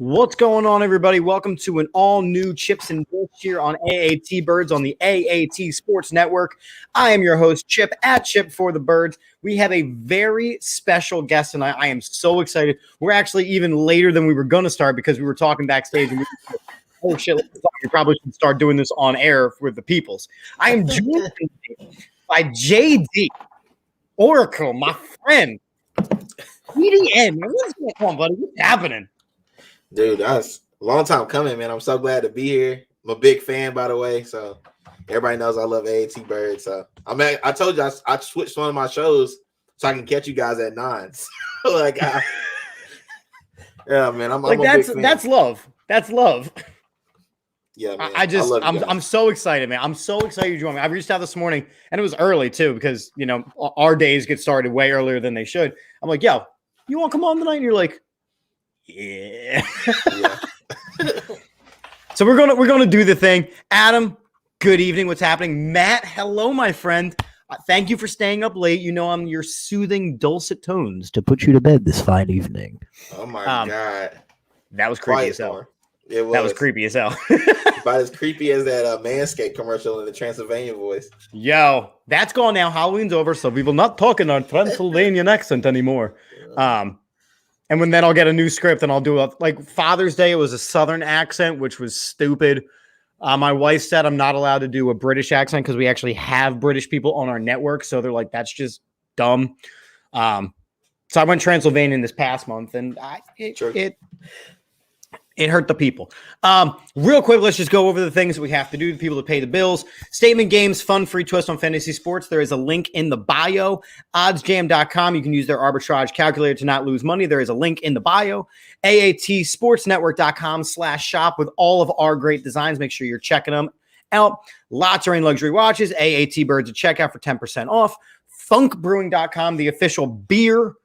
What's going on, everybody? Welcome to an all-new Chips and Dish here on AAT Birds on the AAT Sports Network. I am your host, Chip, at Chip for the Birds. We have a very special guest tonight. I am so excited. We're actually even later than we were going to start because we were talking backstage. And oh, shit, we probably should start doing this on air with the peoples. I am joined by JD Oracle, my friend. EDM, what's going on, buddy? What's happening? Dude, that's a long time coming, man. I'm so glad to be here. I'm a big fan, by the way. So everybody knows I love AAT Birds. So I told you I switched one of my shows so I can catch you guys at 9. Yeah, man. I'm a big fan. That's love. That's love. Yeah, man. I'm so excited, man. I'm so excited you joined me. I reached out this morning and it was early too because our days get started way earlier than they should. I'm like, yo, you want to come on tonight? And you're like, yeah. So we're gonna do the thing. Adam, good evening. What's happening? Matt, hello, my friend. Thank you for staying up late. I'm your soothing, dulcet tones to put you to bed this fine evening. Oh my god, that was creepy as hell. It was. That was creepy as hell. About as creepy as that Manscaped commercial in the Transylvania voice. Yo, that's gone now. Halloween's over, so we will not talk in our Transylvanian accent anymore. And then I'll get a new script and I'll do like Father's Day. It was a Southern accent, which was stupid. My wife said I'm not allowed to do a British accent because we actually have British people on our network. So they're like, that's just dumb. So I went Transylvanian this past month and it hurt the people. Real quick, let's just go over the things we have to do, the people that pay the bills. Statement games, fun, free twist on fantasy sports. There is a link in the bio. Oddsjam.com. You can use their arbitrage calculator to not lose money. There is a link in the bio. AATsportsnetwork.com/shop with all of our great designs. Make sure you're checking them out. Lots of rain luxury watches. AAT Birds at checkout for 10% off. Funkbrewing.com, the official beer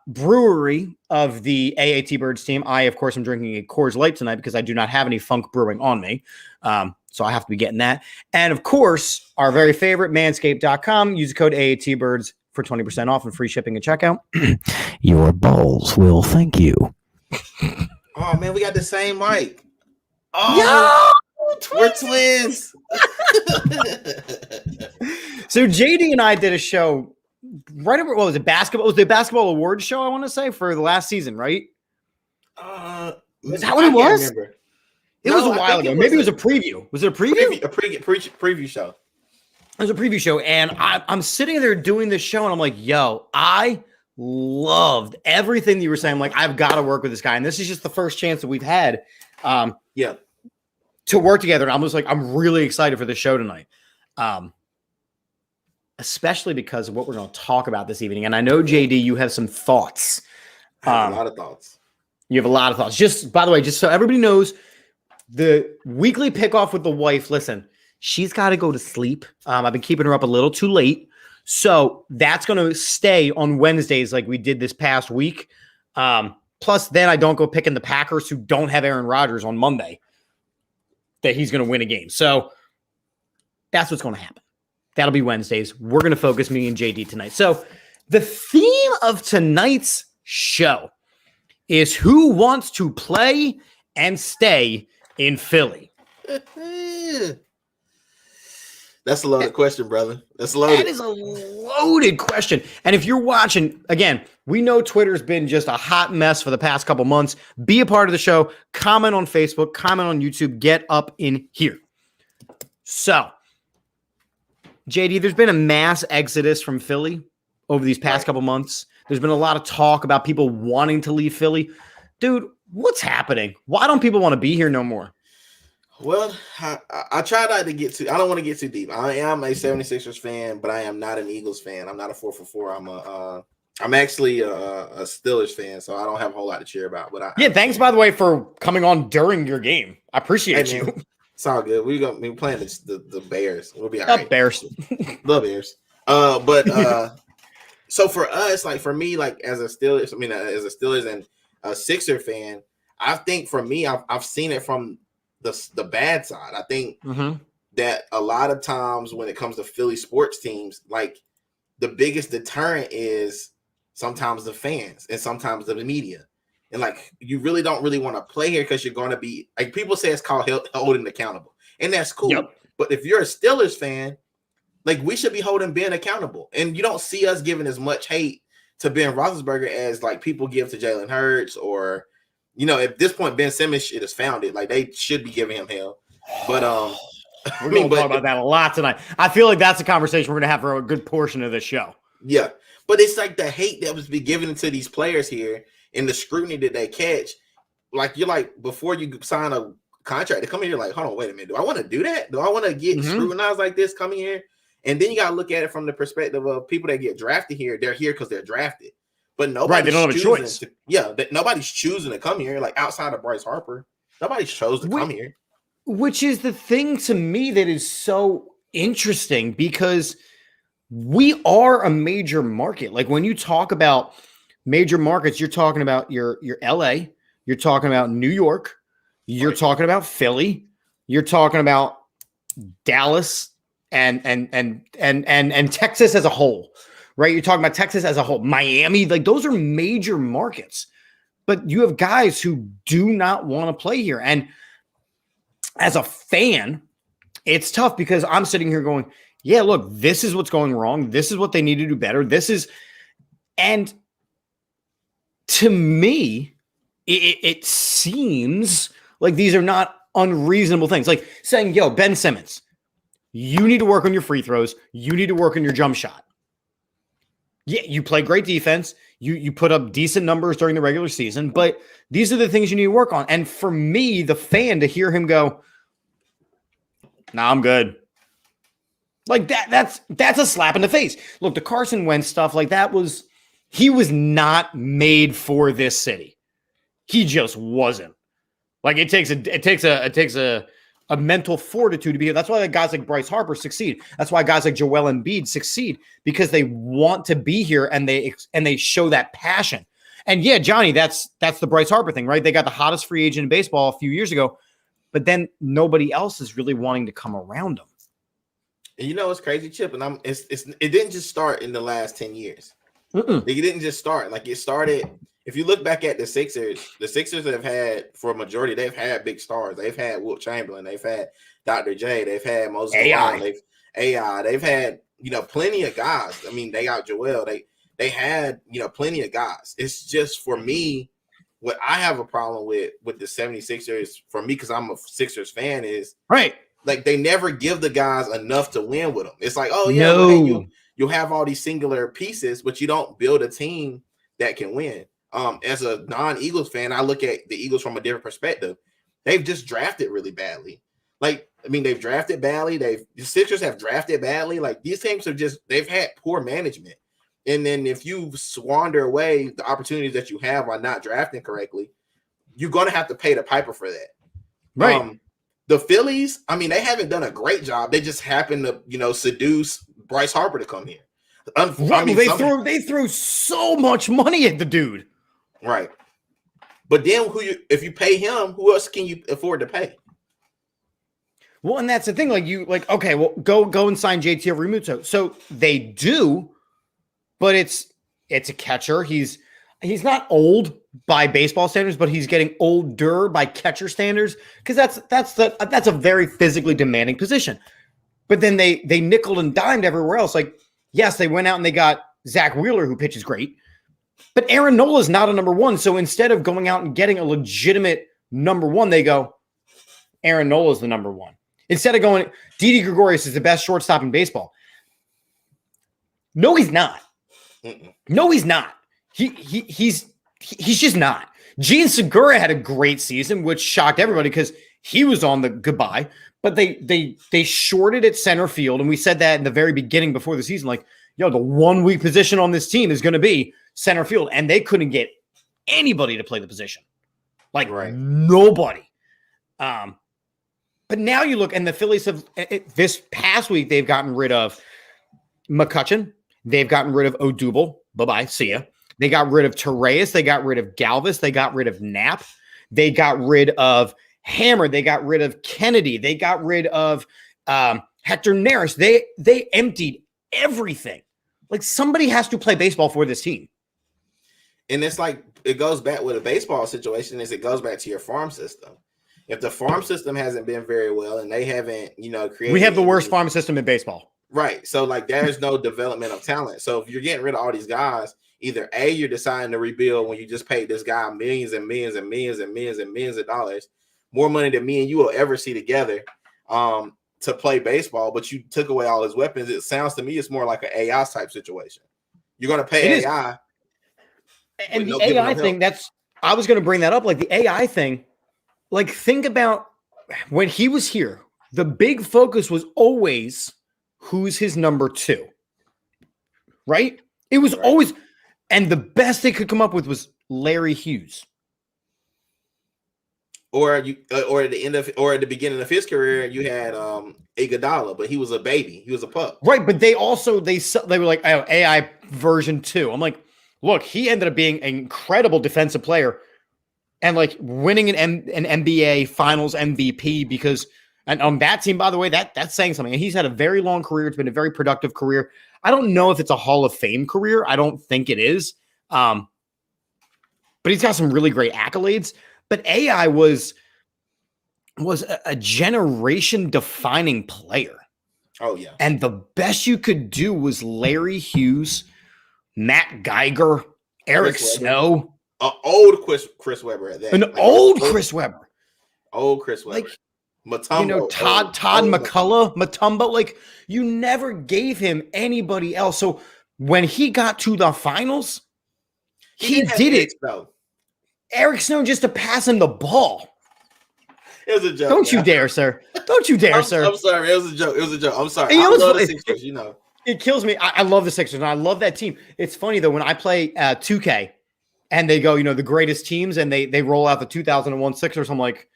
brewery of the AAT Birds team. I, of course, am drinking a Coors Light tonight because I do not have any Funk Brewing on me. So I have to be getting that. And of course, our very favorite manscaped.com. Use the code AAT Birds for 20% off and free shipping at checkout. Your balls will thank you. Oh man, we got the same mic. Oh, yo, we're twins. So JD and I did a show right over, what was it, basketball? It was the basketball awards show, I want to say, for the last season, right? Is that what it was? Remember. It was a while ago. Maybe it was a preview. Was it a preview? Preview show. It was a preview show, and I'm sitting there doing this show, and I'm like, yo, I loved everything that you were saying. I'm like, I've got to work with this guy, and this is just the first chance that we've had to work together. And I'm just like, I'm really excited for this show tonight. Especially because of what we're going to talk about this evening. And I know, JD, you have some thoughts. I have a lot of thoughts. You have a lot of thoughts. Just, by the way, just so everybody knows, the weekly pick-off with the wife, listen, she's got to go to sleep. I've been keeping her up a little too late. So that's going to stay on Wednesdays like we did this past week. Plus, then I don't go picking the Packers who don't have Aaron Rodgers on Monday that he's going to win a game. So that's what's going to happen. That'll be Wednesdays. We're going to focus me and JD tonight. So the theme of tonight's show is who wants to play and stay in Philly. That's a loaded question, brother. That's loaded. That is a loaded question. And if you're watching, again, we know Twitter's been just a hot mess for the past couple months. Be a part of the show. Comment on Facebook. Comment on YouTube. Get up in here. So, JD, there's been a mass exodus from Philly over these past couple months. There's been a lot of talk about people wanting to leave Philly. Dude, what's happening? Why don't people want to be here no more? Well, I try not to get too – I don't want to get too deep. I am a 76ers fan, but I am not an Eagles fan. I'm not a 4-for-4. I'm actually a Steelers fan, so I don't have a whole lot to cheer about. But thanks, by the way, for coming on during your game. I appreciate you. It's all good. We're playing the Bears. We'll be all right. Bears. The Bears. So for us, like for me, like as a Steelers and a Sixer fan, I think for me, I've seen it from the bad side. I think that a lot of times when it comes to Philly sports teams, like the biggest deterrent is sometimes the fans and sometimes the media. and like you really don't really want to play here because you're going to be like people say it's called holding accountable, and that's cool. Yep. But if you're a Steelers fan, like we should be holding Ben accountable, and you don't see us giving as much hate to Ben Roethlisberger as like people give to Jalen Hurts, or at this point Ben Simmons shit is founded. Like they should be giving him hell, but we're going to talk about that a lot tonight. I feel like that's a conversation we're going to have for a good portion of this show. Yeah, but it's like the hate that was be given to these players here and the scrutiny that they catch. Like you're like before you sign a contract to come in, you're like, hold on, wait a minute. Do I want to do that? Do I want to get scrutinized like this coming here? And then you got to look at it from the perspective of people that get drafted here. They're here because they're drafted, but nobody's they don't have a choice. Nobody's choosing to come here. Like outside of Bryce Harper, nobody's chose to come here. Which is the thing to me that is so interesting because we are a major market. Like when you talk about major markets, you're talking about your LA, you're talking about New York, you're talking about Philly, you're talking about Dallas and Texas as a whole, right? You're talking about Texas as a whole, Miami, like those are major markets. But you have guys who do not want to play here. And as a fan, it's tough because I'm sitting here going, yeah, look, this is what's going wrong. This is what they need to do better. And to me, it seems like these are not unreasonable things. Like saying, yo, Ben Simmons, you need to work on your free throws. You need to work on your jump shot. Yeah, you play great defense. You put up decent numbers during the regular season, but these are the things you need to work on. And for me, the fan, to hear him go, nah, I'm good. Like that's a slap in the face. Look, the Carson Wentz stuff, like he was not made for this city. He just wasn't. Like it takes a mental fortitude to be here. That's why guys like Bryce Harper succeed. That's why guys like Joel Embiid succeed because they want to be here and they show that passion. And yeah, Johnny, that's the Bryce Harper thing, right? They got the hottest free agent in baseball a few years ago, but then nobody else is really wanting to come around him. And it's crazy, Chip, and it didn't just start in the last 10 years. Like, it didn't just start. Like it started. If you look back at the Sixers have had, for a majority, they've had big stars. They've had Wilt Chamberlain. They've had Dr. J. They've had Moses Malone. They've had, plenty of guys. I mean, they got Joel. They had, plenty of guys. It's just for me, what I have a problem with the 76ers, for me, because I'm a Sixers fan, is right. Like they never give the guys enough to win with them. It's like, oh yeah, no. Well, hey, you'll have all these singular pieces, but you don't build a team that can win. As a non-Eagles fan, I look at the Eagles from a different perspective. They've just drafted really badly. Like, I mean, they've drafted badly. The Sixers have drafted badly. Like these teams they've had poor management. And then if you squander away the opportunities that you have by not drafting correctly, you're going to have to pay the piper for that. Right. The Phillies, I mean, they haven't done a great job. They just happened to, seduce Bryce Harper to come here. They threw so much money at the dude. Right. But then if you pay him, who else can you afford to pay? Well, and that's the thing. Okay, well, go and sign JT Realmuto. So they do, but it's a catcher. He's not old by baseball standards, but he's getting older by catcher standards because that's a very physically demanding position. But then they nickeled and dimed everywhere else. Like, yes, they went out and they got Zach Wheeler, who pitches great, but Aaron Nola is not a number one. So instead of going out and getting a legitimate number one, they go, Aaron Nola is the number one. Instead of going, Didi Gregorius is the best shortstop in baseball. No, he's not. No, he's not. He's just not. Gene Segura had a great season, which shocked everybody because he was on the goodbye. But they shorted at center field, and we said that in the very beginning before the season, like, yo, the 1 weak position on this team is going to be center field, and they couldn't get anybody to play the position, like nobody. But now you look, and the Phillies have this past week they've gotten rid of McCutchen, they've gotten rid of Odubel. Bye-bye, see ya. They got rid of Torreyes. They got rid of Galvis. They got rid of Knapp. They got rid of Hammer. They got rid of Kennedy. They got rid of Hector Neris. They emptied everything. Like somebody has to play baseball for this team. And it's like it goes back with a baseball situation is it goes back to your farm system. If the farm system hasn't been very well and they haven't, created, we have the worst farm system in baseball. Right. So like there's no development of talent. So if you're getting rid of all these guys, either A, you're deciding to rebuild when you just paid this guy millions and millions and millions and millions and millions of dollars, more money than me and you will ever see together to play baseball, but you took away all his weapons. It sounds to me it's more like an AI type situation. You're going to pay AI. And the AI thing, I was going to bring that up. Like the AI thing, like think about when he was here, the big focus was always who's his number 2, right? It was always, and the best they could come up with was Larry Hughes. Or at the beginning of his career, you had Iguodala, but he was a baby, he was a pup, right? But they were like, oh, AI version 2. I'm like, look, he ended up being an incredible defensive player and like winning an NBA Finals MVP because, and on that team, by the way, that's saying something. And he's had a very long career. It's been a very productive career. I don't know if it's a Hall of Fame career. I don't think it is. But he's got some really great accolades. But AI was a generation-defining player. Oh, yeah. And the best you could do was Larry Hughes, Matt Geiger, Eric Snow. Old Chris Webber at that. Chris Webber. Old Chris Webber. Like, Mutombo, Todd Mutombo. Like, you never gave him anybody else. So when he got to the finals, he did it. Though. Eric Snow just to pass him the ball. It was a joke. Don't you dare, sir. Don't you dare, sir. I'm sorry. It was a joke. I'm sorry. I love the Sixers, It kills me. I love the Sixers, and I love that team. It's funny, though, when I play 2K, and they go, the greatest teams, and they roll out the 2001 Sixers, I'm like,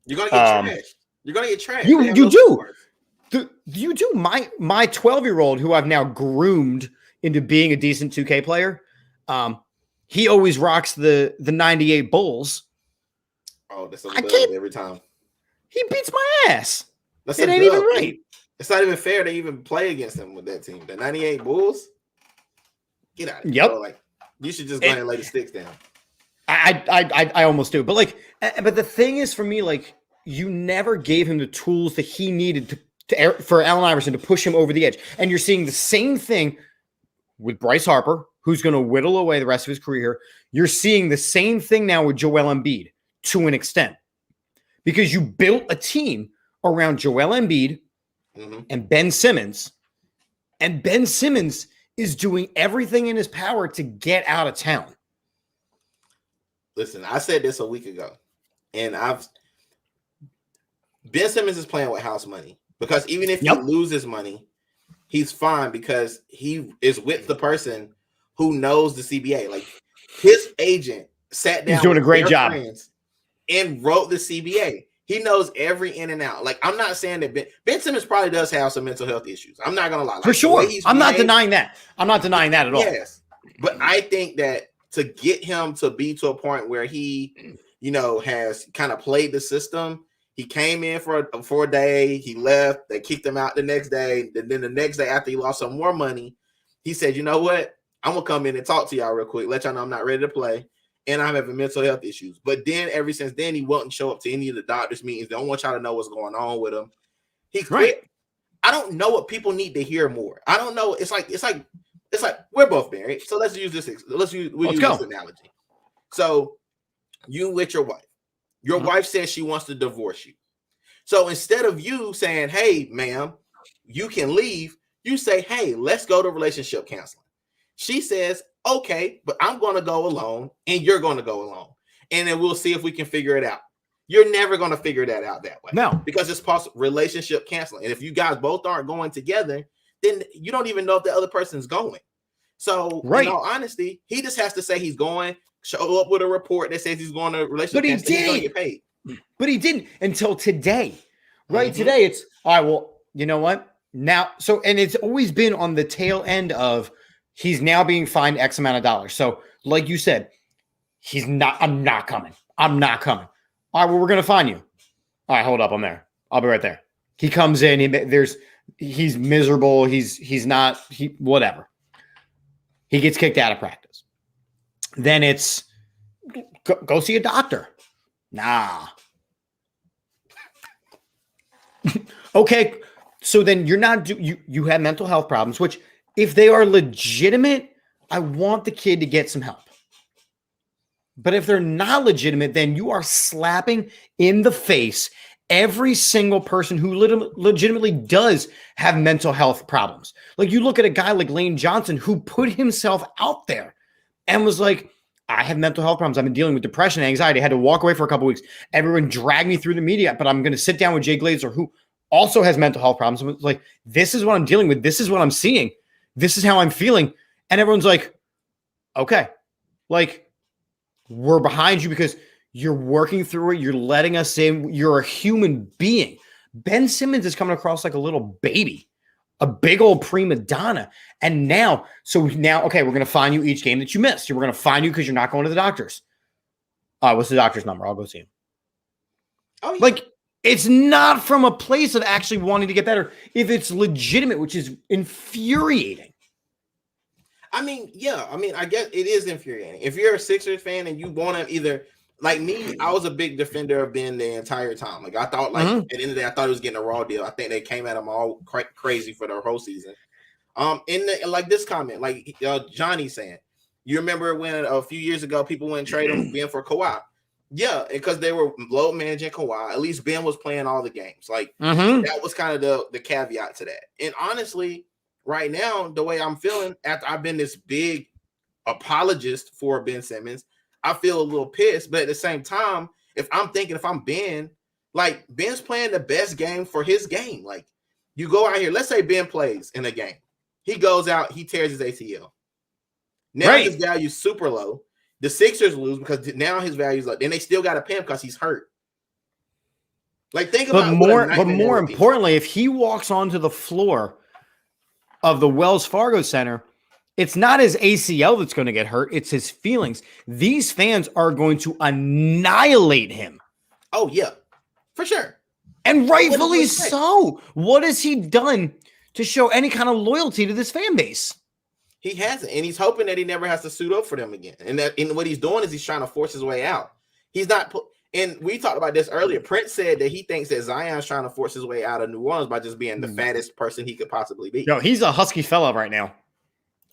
you're going to get trashed. You're going to get trashed. You do. You do. My 12-year-old, who I've now groomed into being a decent 2K player, he always rocks the 98 Bulls. Oh, that's a dub every time. He beats my ass. It ain't even right. It's not even fair to even play against them with that team. The 98 Bulls? Get out of here. Yep. Bro. Like, you should just go ahead and lay the sticks down. I almost do. But the thing is for me, like, you never gave him the tools that he needed for Allen Iverson to push him over the edge. And you're seeing the same thing with Bryce Harper, who's going to whittle away the rest of his career. You're seeing the same thing now with Joel Embiid to an extent. Because you built a team around Joel Embiid and Ben Simmons. And Ben Simmons is doing everything in his power to get out of town. Listen, I said this a week ago. And Ben Simmons is playing with house money. Because even if he loses money, he's fine because he is with the person who knows the CBA. Like his agent sat down. He's doing a great job and wrote the CBA. He knows every in and out. Like I'm not saying that Ben Simmons probably does have some mental health issues. I'm not gonna lie. Like, for sure, I'm not denying that. I'm not denying that at all. Yes, but I think that to get him to be to a point where he, has kind of played the system. He came in for a day. He left. They kicked him out the next day. And then the next day, after he lost some more money, he said, "You know what? I'm gonna come in and talk to y'all real quick. Let y'all know I'm not ready to play, and I'm having mental health issues." But then, ever since then, he wouldn't show up to any of the doctor's meetings. They don't want y'all to know what's going on with him. He quit. Right. I don't know what people need to hear more. I don't know. It's like we're both married, so let's use this. Let's use this analogy. So you with your wife. Your wife says she wants to divorce you. So instead of you saying, "Hey, ma'am, you can leave," you say, "Hey, let's go to relationship counseling." She says, "Okay, but I'm going to go alone and you're going to go alone. And then we'll see if we can figure it out." You're never going to figure that out that way. No. Because it's possible relationship counseling. And if you guys both aren't going together, then you don't even know if the other person's going. So in all honesty, he just has to say he's going, show up with a report that says he's going to relationship counseling. He's going to get paid. But he didn't until today. Right? Today it's, all right, well, you know what? Now, and it's always been on the tail end of he's now being fined X amount of dollars. So like you said, I'm not coming. I'm not coming. All right, well, we're going to fine you. All right, hold up. I'm there. I'll be right there. He comes in. He's miserable. Whatever. He gets kicked out of practice. then it's go see a doctor. Nah. Okay, so then you're not you have mental health problems, which if they are legitimate, I want the kid to get some help. But if they're not legitimate, then you are slapping in the face every single person who legitimately does have mental health problems. Like you look at a guy like Lane Johnson who put himself out there and was like, I have mental health problems. I've been dealing with depression and anxiety. I had to walk away for a couple of weeks. Everyone dragged me through the media, but I'm going to sit down with Jay Glazer, who also has mental health problems. And was like, this is what I'm dealing with. This is what I'm seeing. This is how I'm feeling. And everyone's like, okay, like we're behind you because you're working through it. You're letting us in. You're a human being. Ben Simmons is coming across like a little baby, a big old prima donna. And now, okay, we're going to fine you each game that you missed. We're going to fine you because you're not going to the doctors. What's the doctor's number? I'll go see him. Oh, yeah. Like, it's not from a place of actually wanting to get better. If it's legitimate, which is infuriating. I mean, yeah. I mean, I guess it is infuriating. If you're a Sixers fan and you want to either, like me, I was a big defender of Ben the entire time. Like, I thought, like, at the end of the day, I thought he was getting a raw deal. I think they came at him all crazy for the whole season. Like this comment, like Johnny saying, you remember when a few years ago people went and traded him Ben for Kawhi? Yeah, because they were low managing Kawhi. At least Ben was playing all the games. Like that was kind of the caveat to that. And honestly, right now, the way I'm feeling after I've been this big apologist for Ben Simmons, I feel a little pissed. But at the same time, if I'm Ben, like Ben's playing the best game for his game. Like you go out here, let's say Ben plays in a game. He goes out, he tears his ACL. Now his value is super low. The Sixers lose because now his value is low. Then they still got to pay him because he's hurt. Like think about more importantly, if he walks onto the floor of the Wells Fargo Center, it's not his ACL that's going to get hurt. It's his feelings. These fans are going to annihilate him. Oh, yeah, for sure. And rightfully so. What has he done to show any kind of loyalty to this fan base? He hasn't, and he's hoping that he never has to suit up for them again. And what he's doing is he's trying to force his way out. He's not. And we talked about this earlier. Prince said that he thinks that Zion's trying to force his way out of New Orleans by just being the fattest person he could possibly be. No, he's a husky fella right now.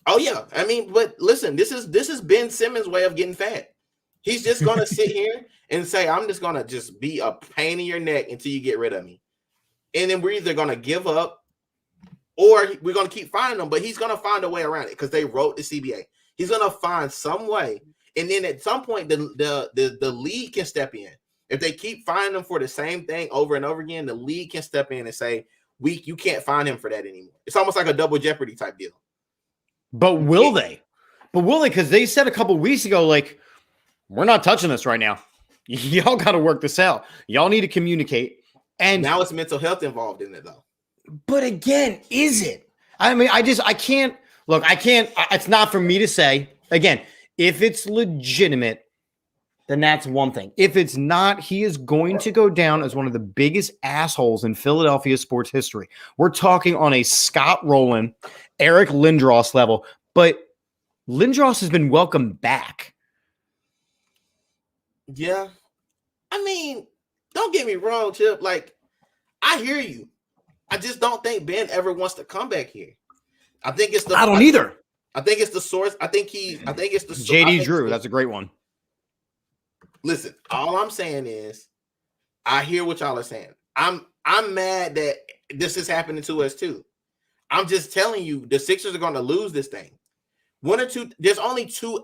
Oh yeah, I mean, but listen, this is Ben Simmons' way of getting fat. He's just gonna sit here and say, "I'm just gonna just be a pain in your neck until you get rid of me," and then we're either gonna give up. Or we're going to keep finding them, but he's going to find a way around it because they wrote the CBA. He's going to find some way. And then at some point, the league can step in. If they keep finding them for the same thing over and over again, the league can step in and say, you can't find him for that anymore. It's almost like a double jeopardy type deal. But will they? Because they said a couple weeks ago, like, we're not touching this right now. Y'all got to work this out. Y'all need to communicate. And now it's mental health involved in it, though. But again, is it? I mean, I can't. It's not for me to say. Again, if it's legitimate, then that's one thing. If it's not, he is going to go down as one of the biggest assholes in Philadelphia sports history. We're talking on a Scott Rowland, Eric Lindros level, but Lindros has been welcomed back. Yeah. I mean, don't get me wrong, Chip. Like, I hear you. I just don't think Ben ever wants to come back here. I think it's the. I don't either. I think it's the source. I think it's the JD Drew. That's a great one. Listen, all I'm saying is, I hear what y'all are saying. I'm mad that this is happening to us too. I'm just telling you, the Sixers are going to lose this thing. One or two. There's only two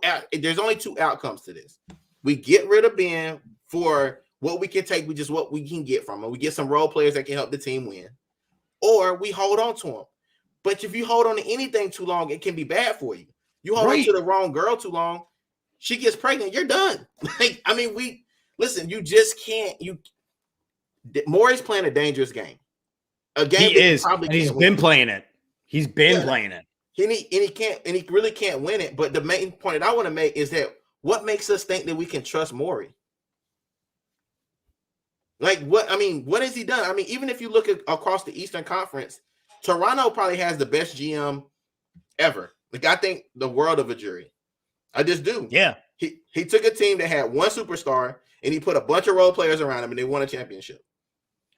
outcomes to this. We get rid of Ben for what we can take, which is what we can get from him. We get some role players that can help the team win. Or we hold on to him. But if you hold on to anything too long, it can be bad for you. You hold on to the wrong girl too long, she gets pregnant, you're done. Like, I mean, you just can't. Maury's playing a dangerous game. A game he is, and he's been playing it. He's been playing it. He really can't win it. But the main point that I want to make is that what makes us think that we can trust Maury? Like, what has he done? I mean, even if you look across the Eastern Conference, Toronto probably has the best GM ever. Like, I think the world of a jury. I just do. Yeah. He took a team that had one superstar and he put a bunch of role players around him and they won a championship.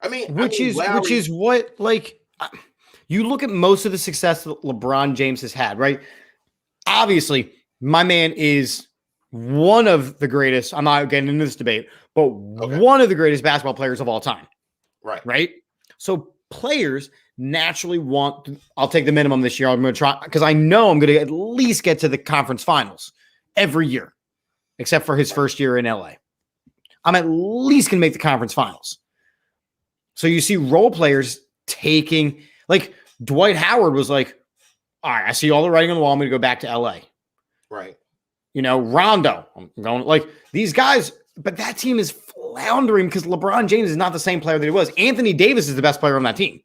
Which is what, like, you look at most of the success that LeBron James has had, right? Obviously, my man is one of the greatest. I'm not getting into this debate, but one of the greatest basketball players of all time. Right. So players naturally want, I'll take the minimum this year. I'm going to try because I know I'm going to at least get to the conference finals every year, except for his first year in LA. I'm at least going to make the conference finals. So you see role players taking, like Dwight Howard was like, all right, I see all the writing on the wall. I'm going to go back to LA. Right. Rondo, I'm going like these guys, but that team is floundering because LeBron James is not the same player that he was. Anthony Davis is the best player on that team.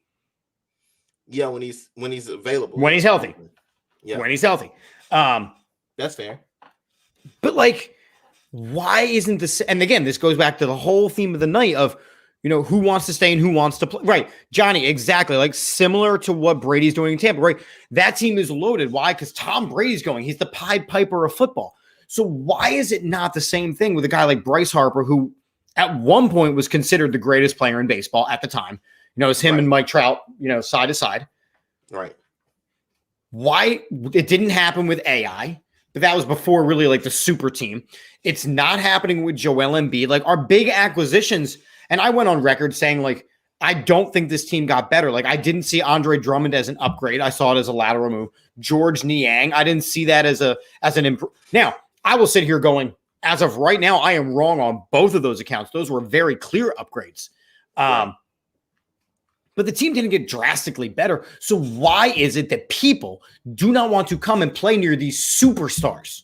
Yeah, when he's available. When he's healthy. Yeah. When he's healthy. That's fair. But like, why isn't this? And again, this goes back to the whole theme of the night of, who wants to stay and who wants to play. Right. Johnny, exactly. Like similar to what Brady's doing in Tampa, right? That team is loaded. Why? Because Tom Brady's going. He's the Pied Piper of football. So why is it not the same thing with a guy like Bryce Harper, who at one point was considered the greatest player in baseball at the time? It's him and Mike Trout, side to side. Right. Why it didn't happen with AI, but that was before really like the super team. It's not happening with Joel Embiid. Like our big acquisitions. And I went on record saying, like, I don't think this team got better. Like, I didn't see Andre Drummond as an upgrade. I saw it as a lateral move. George Niang, I didn't see that as an improve. Now, I will sit here going, as of right now, I am wrong on both of those accounts. Those were very clear upgrades. But the team didn't get drastically better. So why is it that people do not want to come and play near these superstars?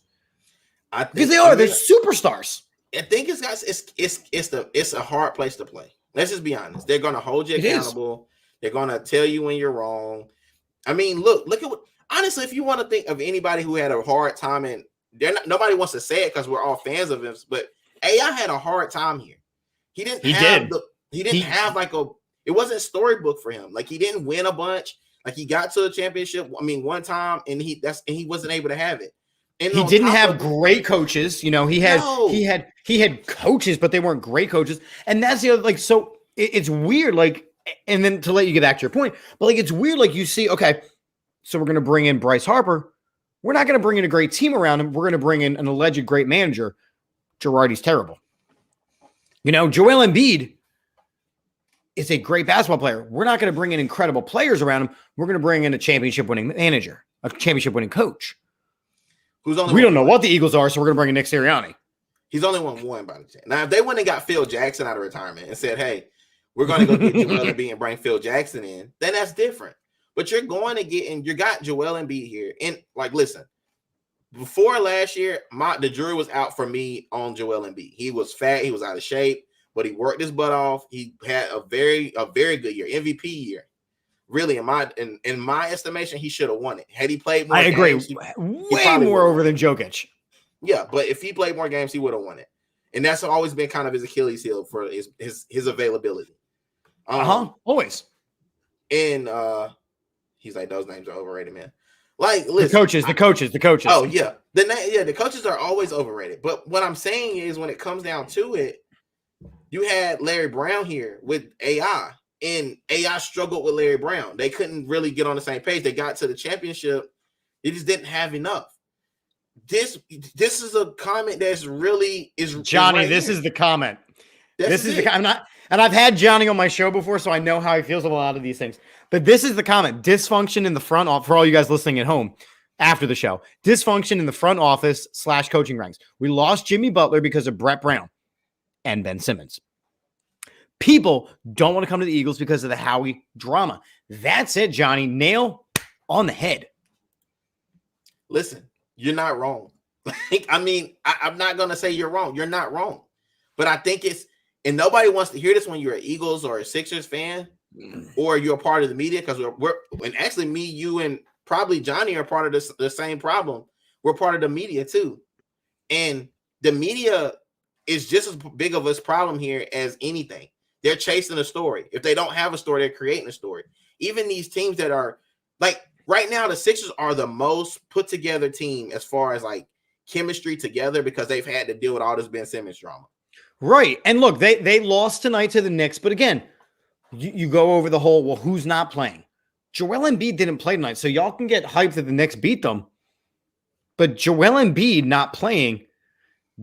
Because they're superstars. I think it's a hard place to play. Let's just be honest. They're going to hold you accountable. They're going to tell you when you're wrong. I mean, look at what, honestly, if you want to think of anybody who had a hard time, and nobody wants to say it because we're all fans of him, but AI had a hard time here. He didn't have like it wasn't storybook for him. Like he didn't win a bunch. Like he got to a championship. I mean, one time and he wasn't able to have it. And he didn't have great coaches. He had coaches, but they weren't great coaches. And that's the other, like, so it's weird. Like, and then to let you get back to your point, but like, it's weird. Like you see, okay, so we're going to bring in Bryce Harper. We're not going to bring in a great team around him. We're going to bring in an alleged great manager. Girardi's terrible. Joel Embiid is a great basketball player. We're not going to bring in incredible players around him. We're going to bring in a championship winning manager, a championship winning coach. We don't know what the Eagles are, so we're going to bring in Nick Sirianni. He's only won one by the chance. Now, if they went and got Phil Jackson out of retirement and said, hey, we're going to go get Joel Embiid and bring Phil Jackson in, then that's different. But you're going to get, and you got Joel Embiid here. And, like, listen, before last year, the jury was out for me on Joel Embiid. He was fat. He was out of shape, but he worked his butt off. He had a very good year, MVP year. Really, in my estimation, he should have won it. Had he played more games, way more over than Jokic. Yeah, but if he played more games, he would have won it. And that's always been kind of his Achilles heel for his availability. Always. And he's like, those names are overrated, man. Like, listen, the coaches. Oh yeah, the coaches are always overrated. But what I'm saying is, when it comes down to it, you had Larry Brown here with AI. And AI struggled with Larry Brown. They couldn't really get on the same page. They got to the championship. They just didn't have enough. This is a comment that's really is Johnny. Right this here. is the comment. This is I'm not, and I've had Johnny on my show before, so I know how he feels about a lot of these things. But this is the comment: dysfunction in the front office. For all you guys listening at home after the show, dysfunction in the front office / coaching ranks. We lost Jimmy Butler because of Brett Brown and Ben Simmons. People don't want to come to the Eagles because of the Howie drama. That's it, Johnny. Nail on the head. Listen, you're not wrong. I'm not going to say you're wrong. You're not wrong. But I think and nobody wants to hear this when you're an Eagles or a Sixers fan or you're a part of the media, because and actually me, you, and probably Johnny are part of the same problem. We're part of the media too. And the media is just as big of a problem here as anything. They're chasing a story. If they don't have a story, they're creating a story. Even these teams that are like right now, the Sixers are the most put together team as far as like chemistry together because they've had to deal with all this Ben Simmons drama. Right. And look, they lost tonight to the Knicks, but again, you go over the whole, well, who's not playing? Joel Embiid didn't play tonight, so y'all can get hyped that the Knicks beat them. But Joel Embiid not playing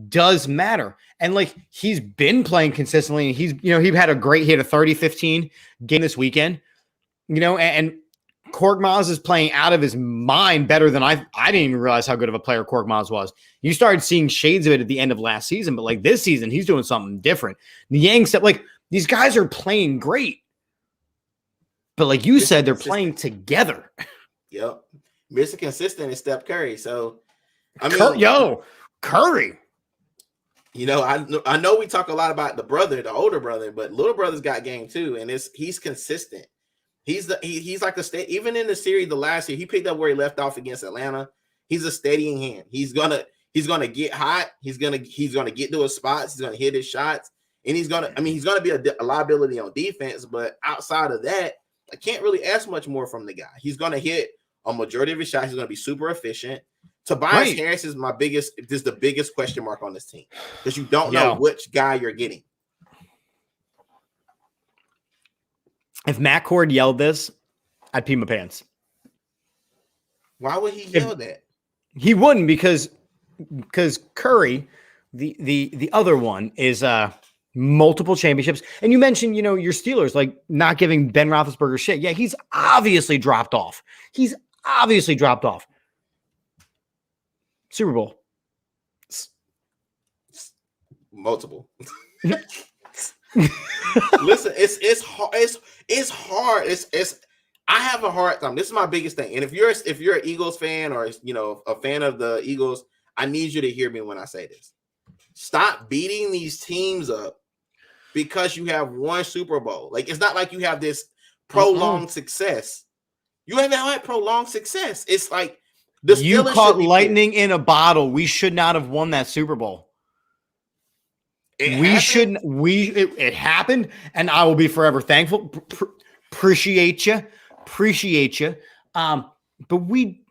does matter. And like, he's been playing consistently, and he had a 30-15 game this weekend, and Korkmaz is playing out of his mind better than I didn't even realize how good of a player Korkmaz was. You started seeing shades of it at the end of last season, but like this season, he's doing something different. Niang said, like, these guys are playing great. But like you said, they're playing together. Yep. Mr. Consistent is Steph Curry. So, I mean, Curry. I know we talk a lot about the older brother, but little brother's got game too, and he's consistent. He's like a state. Even in the series, the last year, he picked up where he left off against Atlanta. He's a steadying hand. He's gonna get hot. He's gonna get to his spots. He's gonna hit his shots, and he's gonna be a liability on defense. But outside of that, I can't really ask much more from the guy. He's gonna hit a majority of his shots. He's gonna be super efficient. Tobias Harris is the biggest question mark on this team because you don't know which guy you're getting. If Matt Cord yelled this, I'd pee my pants. Why would he yell that? He wouldn't because Curry, the other one, is multiple championships. And you mentioned, your Steelers, like not giving Ben Roethlisberger shit. Yeah, he's obviously dropped off. Super Bowl. Multiple. Listen, it's hard. I have a hard time. This is my biggest thing. And if you're an Eagles fan or a fan of the Eagles, I need you to hear me when I say this. Stop beating these teams up because you have one Super Bowl. Like, it's not like you have this prolonged success. You haven't had prolonged success. It's like the Steelers you caught lightning in a bottle. We should not have won that Super Bowl. It happened, and I will be forever thankful. Appreciate you. But we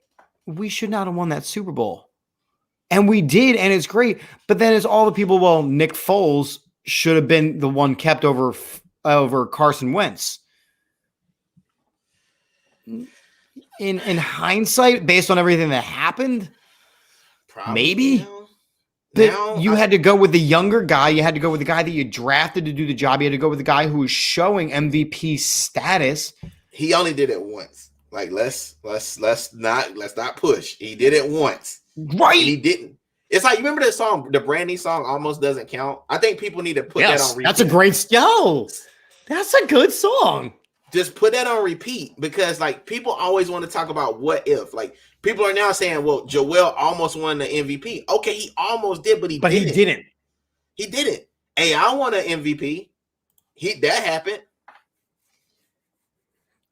should not have won that Super Bowl, and we did, and it's great. But then it's all the people. Well, Nick Foles should have been the one kept over Carson Wentz. In hindsight, based on everything that happened, probably, maybe. But you had to go with the younger guy. You had to go with the guy that you drafted to do the job. You had to go with the guy who was showing MVP status. He only did it once. Like, let's not push. He did it once. Right. And he didn't. It's like, you remember that song, the Brandy song, Almost Doesn't Count? I think people need to put that on repeat. That's a great that's a good song. Just put that on repeat because, like, people always want to talk about what if. Like, people are now saying, well, Joel almost won the MVP. Okay, he almost did, but he didn't. He didn't. Hey, I won an MVP. That happened.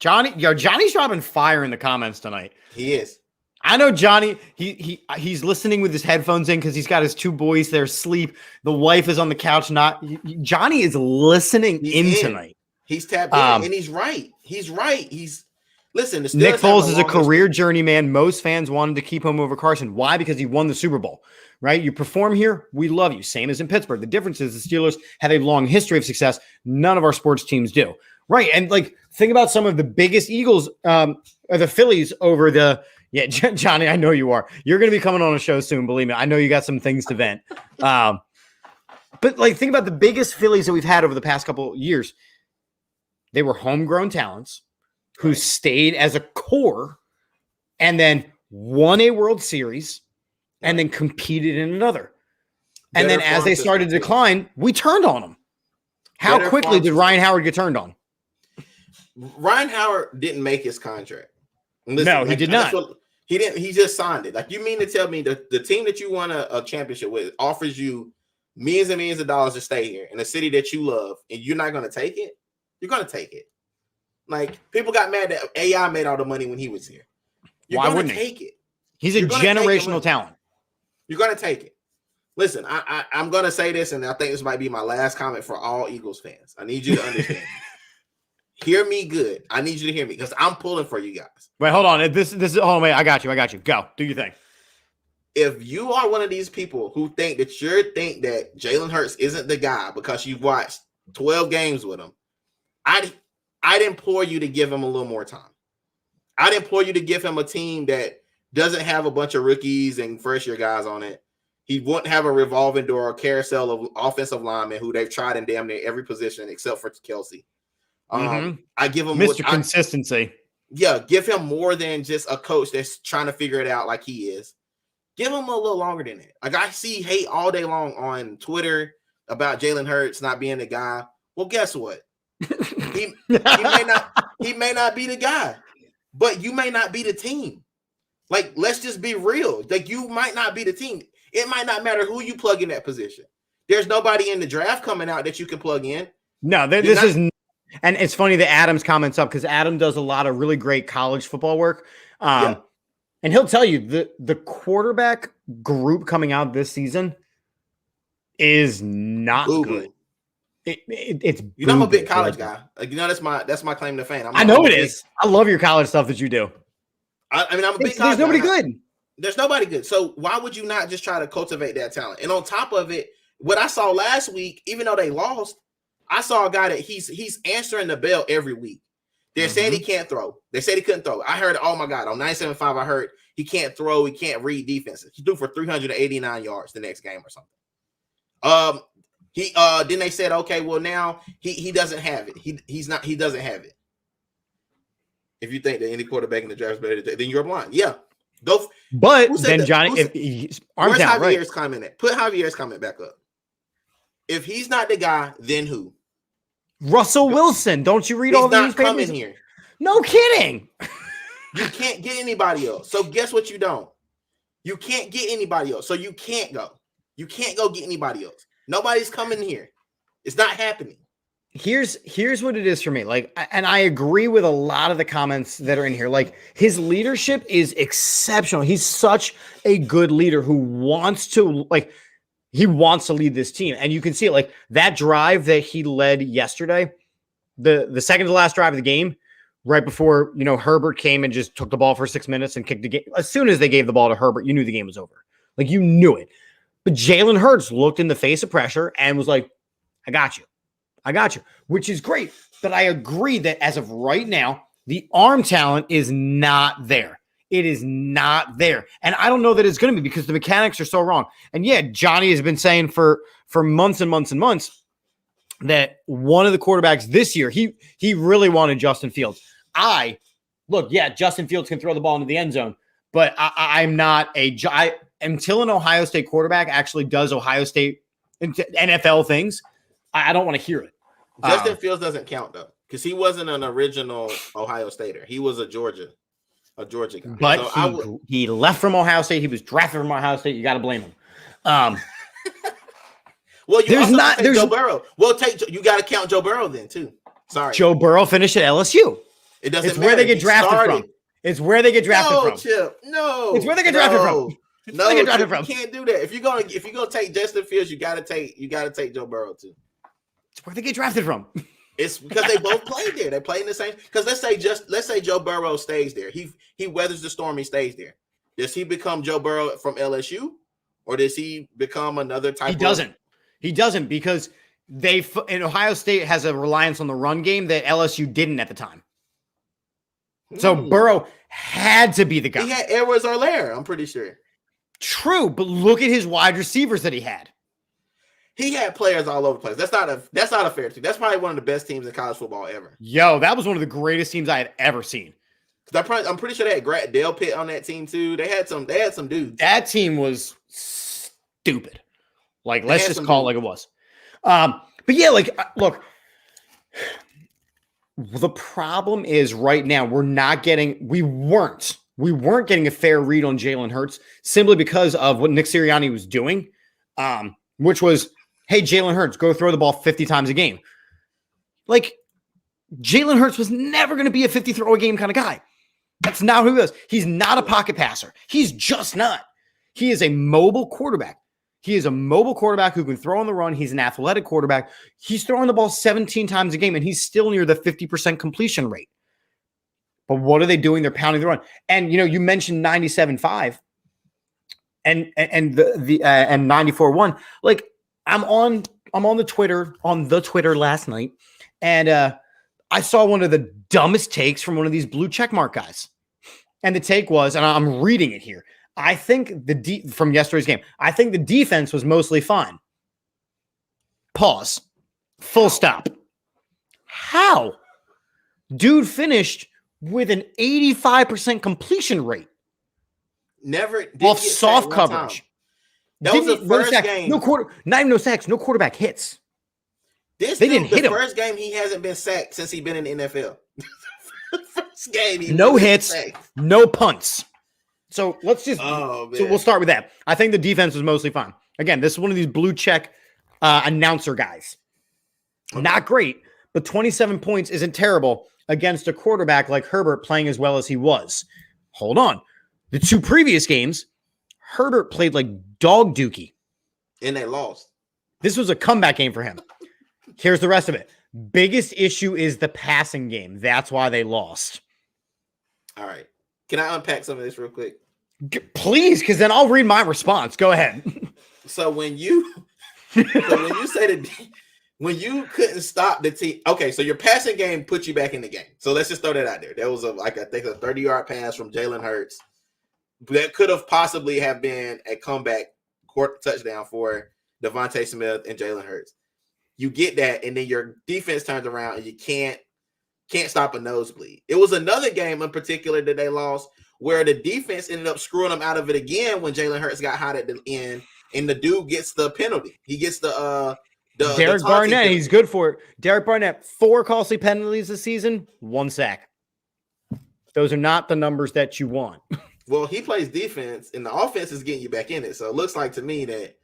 Johnny's dropping fire in the comments tonight. He is. I know Johnny. He's listening with his headphones in because he's got his two boys there asleep. The wife is on the couch. Johnny is listening tonight. He's tapped in, and he's right. Listen. Nick Foles is a career journeyman. Most fans wanted to keep him over Carson. Why? Because he won the Super Bowl, right? You perform here, we love you. Same as in Pittsburgh. The difference is the Steelers have a long history of success. None of our sports teams do, right? And like, think about some of the biggest Eagles, or the Phillies over the. Yeah, Johnny, I know you are. You're going to be coming on a show soon. Believe me, I know you got some things to vent. But like, think about the biggest Phillies that we've had over the past couple of years. They were homegrown talents who stayed as a core and then won a World Series and then competed in another. And then as they started to decline, we turned on them. How quickly did Ryan Howard get turned on? Ryan Howard didn't make his contract. Listen, no, he did not. He didn't. He just signed it. Like, you mean to tell me that the team that you won a championship with offers you millions and millions of dollars to stay here in a city that you love, and you're not going to take it? You're going to take it. Like, people got mad that AI made all the money when he was here. Why wouldn't he? Take it. He's a generational talent. You're going to take it. Listen, I'm going to say this, and I think this might be my last comment for all Eagles fans. I need you to understand. Hear me good. I need you to hear me because I'm pulling for you guys. Wait, hold on. This is. Hold on, wait. I got you. Go. Do your thing. if you are one of these people who think that Jalen Hurts isn't the guy because you've watched 12 games with him, I'd implore you to give him a little more time. I'd implore you to give him a team that doesn't have a bunch of rookies and first-year guys on it. He wouldn't have a revolving door or carousel of offensive linemen who they've tried in damn near every position except for Kelsey. I give him Mr. Consistency. Give him more than just a coach that's trying to figure it out like he is. Give him a little longer than that. Like, I see hate all day long on Twitter about Jalen Hurts not being the guy. Well, guess what? He may not be the guy, but you may not be the team. Like, let's just be real. Like, you might not be the team. It might not matter who you plug in that position. There's nobody in the draft coming out that you can plug in. No, this is, and it's funny that Adam's comments up because Adam does a lot of really great college football work. And he'll tell you the quarterback group coming out this season is not good. It's you know, I'm a big college guy. Like, you know, that's my claim to fame. I know it is. I love your college stuff that you do. I mean, I'm a big college There's nobody guy. good. There's nobody good. So why would you not just try to cultivate that talent? And on top of it, what I saw last week, even though they lost, I saw a guy that he's answering the bell every week. They're saying he can't throw. They said he couldn't throw. I heard, oh my God, on 97.5, I heard he can't throw. He can't read defenses. He threw for 389 yards the next game or something. Then they said, okay, well now he doesn't have it. He doesn't have it. If you think that any quarterback in the draft is better, then you're blind. Yeah. Go. But then Johnny, if he's where's Javier's comment at? Put Javier's comment back up. If he's not the guy, then who? Russell Wilson. Don't you read all the newspapers? Coming here. No kidding. You can't get anybody else. So guess what you don't? You can't get anybody else. So you can't go. You can't go get anybody else. Nobody's coming here. It's not happening. Here's what it is for me. Like, and I agree with a lot of the comments that are in here. Like, his leadership is exceptional. He's such a good leader who wants to lead this team. And you can see it, like that drive that he led yesterday, the second to last drive of the game, right before, Herbert came and just took the ball for 6 minutes and kicked the game. As soon as they gave the ball to Herbert, you knew the game was over. Like, you knew it. But Jalen Hurts looked in the face of pressure and was like, I got you, which is great. But I agree that as of right now, the arm talent is not there. It is not there. And I don't know that it's going to be because the mechanics are so wrong. And yeah, Johnny has been saying for months and months and months that one of the quarterbacks this year, he really wanted Justin Fields. Justin Fields can throw the ball into the end zone, but I'm not until an Ohio State quarterback actually does Ohio State NFL things, I don't want to hear it. Justin Fields doesn't count though, because he wasn't an original Ohio Stater. He was a Georgia guy. But so he left from Ohio State. He was drafted from Ohio State. You got to blame him. Well, there's Joe Burrow. Well, you got to count Joe Burrow then too. Sorry, Joe Burrow finished at LSU. It doesn't it's matter. Where they get drafted from. It's where they get drafted from. Chip, no, it's where they get drafted from. No, you can't do that. If you're gonna take Justin Fields, you gotta take Joe Burrow too. It's where they get drafted from. It's because they both played there. They played in the same. Because let's say Joe Burrow stays there. He weathers the storm. He stays there. Does he become Joe Burrow from LSU, or does he become another type? He doesn't because in Ohio State has a reliance on the run game that LSU didn't at the time. So Burrow had to be the guy. He had Edwards-Helaire, I'm pretty sure. True, but look at his wide receivers that he had. He had players all over the place. That's not a fair team. That's probably one of the best teams in college football ever. Yo, that was one of the greatest teams I had ever seen. I'm pretty sure they had Dale Pitt on that team too. They had some dudes. That team was stupid. Like, let's just call it like it was. But yeah, look, the problem is right now we weren't getting a fair read on Jalen Hurts simply because of what Nick Sirianni was doing, which was, hey, Jalen Hurts, go throw the ball 50 times a game. Like, Jalen Hurts was never going to be a 50 throw a game kind of guy. That's not who he was. He's not a pocket passer. He's just not. He is a mobile quarterback. He is a mobile quarterback who can throw on the run. He's an athletic quarterback. He's throwing the ball 17 times a game, and he's still near the 50% completion rate. But what are they doing? They're pounding the run. And, you mentioned 97.5. and the and 94-1. Like I'm on the Twitter last night, and I saw one of the dumbest takes from one of these blue checkmark guys. And the take was, and I'm reading it here, I think from yesterday's game, I think the defense was mostly fine. Pause. Full stop. How? Dude finished with an 85% completion rate. Never off soft coverage. That was the first game. Not even no sacks, no quarterback hits. They didn't hit him. The first game he hasn't been sacked since he's been in the NFL. First game, no hits, no punts. So let's just. So we'll start with that. I think the defense was mostly fine. Again, this is one of these blue check announcer guys. Okay. Not great, but 27 points isn't terrible against a quarterback like Herbert playing as well as he was. Hold on, the 2 previous games, Herbert played like dog dookie, and they lost. This was a comeback game for him. Here's the rest of it. Biggest issue is the passing game. That's why they lost. All right. Can I unpack some of this real quick? Please, because then I'll read my response. Go ahead. So when you say that when you couldn't stop the team, okay, so your passing game put you back in the game. So let's just throw that out there. That was I think a 30-yard pass from Jalen Hurts that could have possibly have been a comeback court touchdown for Devontae Smith and Jalen Hurts. You get that, and then your defense turns around and you can't stop a nosebleed. It was another game in particular that they lost where the defense ended up screwing them out of it again when Jalen Hurts got hot at the end, and the dude gets the penalty. He gets the Derek Barnett. Penalty. He's good for it. Derek Barnett, 4 costly penalties this season, 1 sack. Those are not the numbers that you want. Well, he plays defense, and the offense is getting you back in it. So it looks like to me that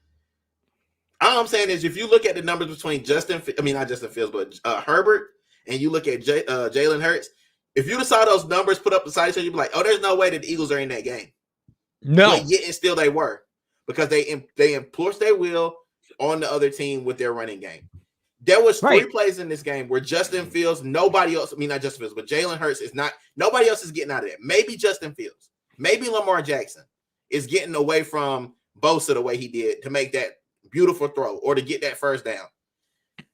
all I'm saying is if you look at the numbers between not Justin Fields, but Herbert, and you look at Jalen Hurts, if you saw those numbers put up beside each other, you'd be like, oh, there's no way that the Eagles are in that game. No. But yet and still they were, because they enforced their will on the other team with their running game. There was 3 plays in this game where Justin Fields, nobody else, not Justin Fields, but Jalen Hurts nobody else is getting out of it. Maybe Justin Fields, maybe Lamar Jackson is getting away from Bosa the way he did to make that beautiful throw or to get that first down.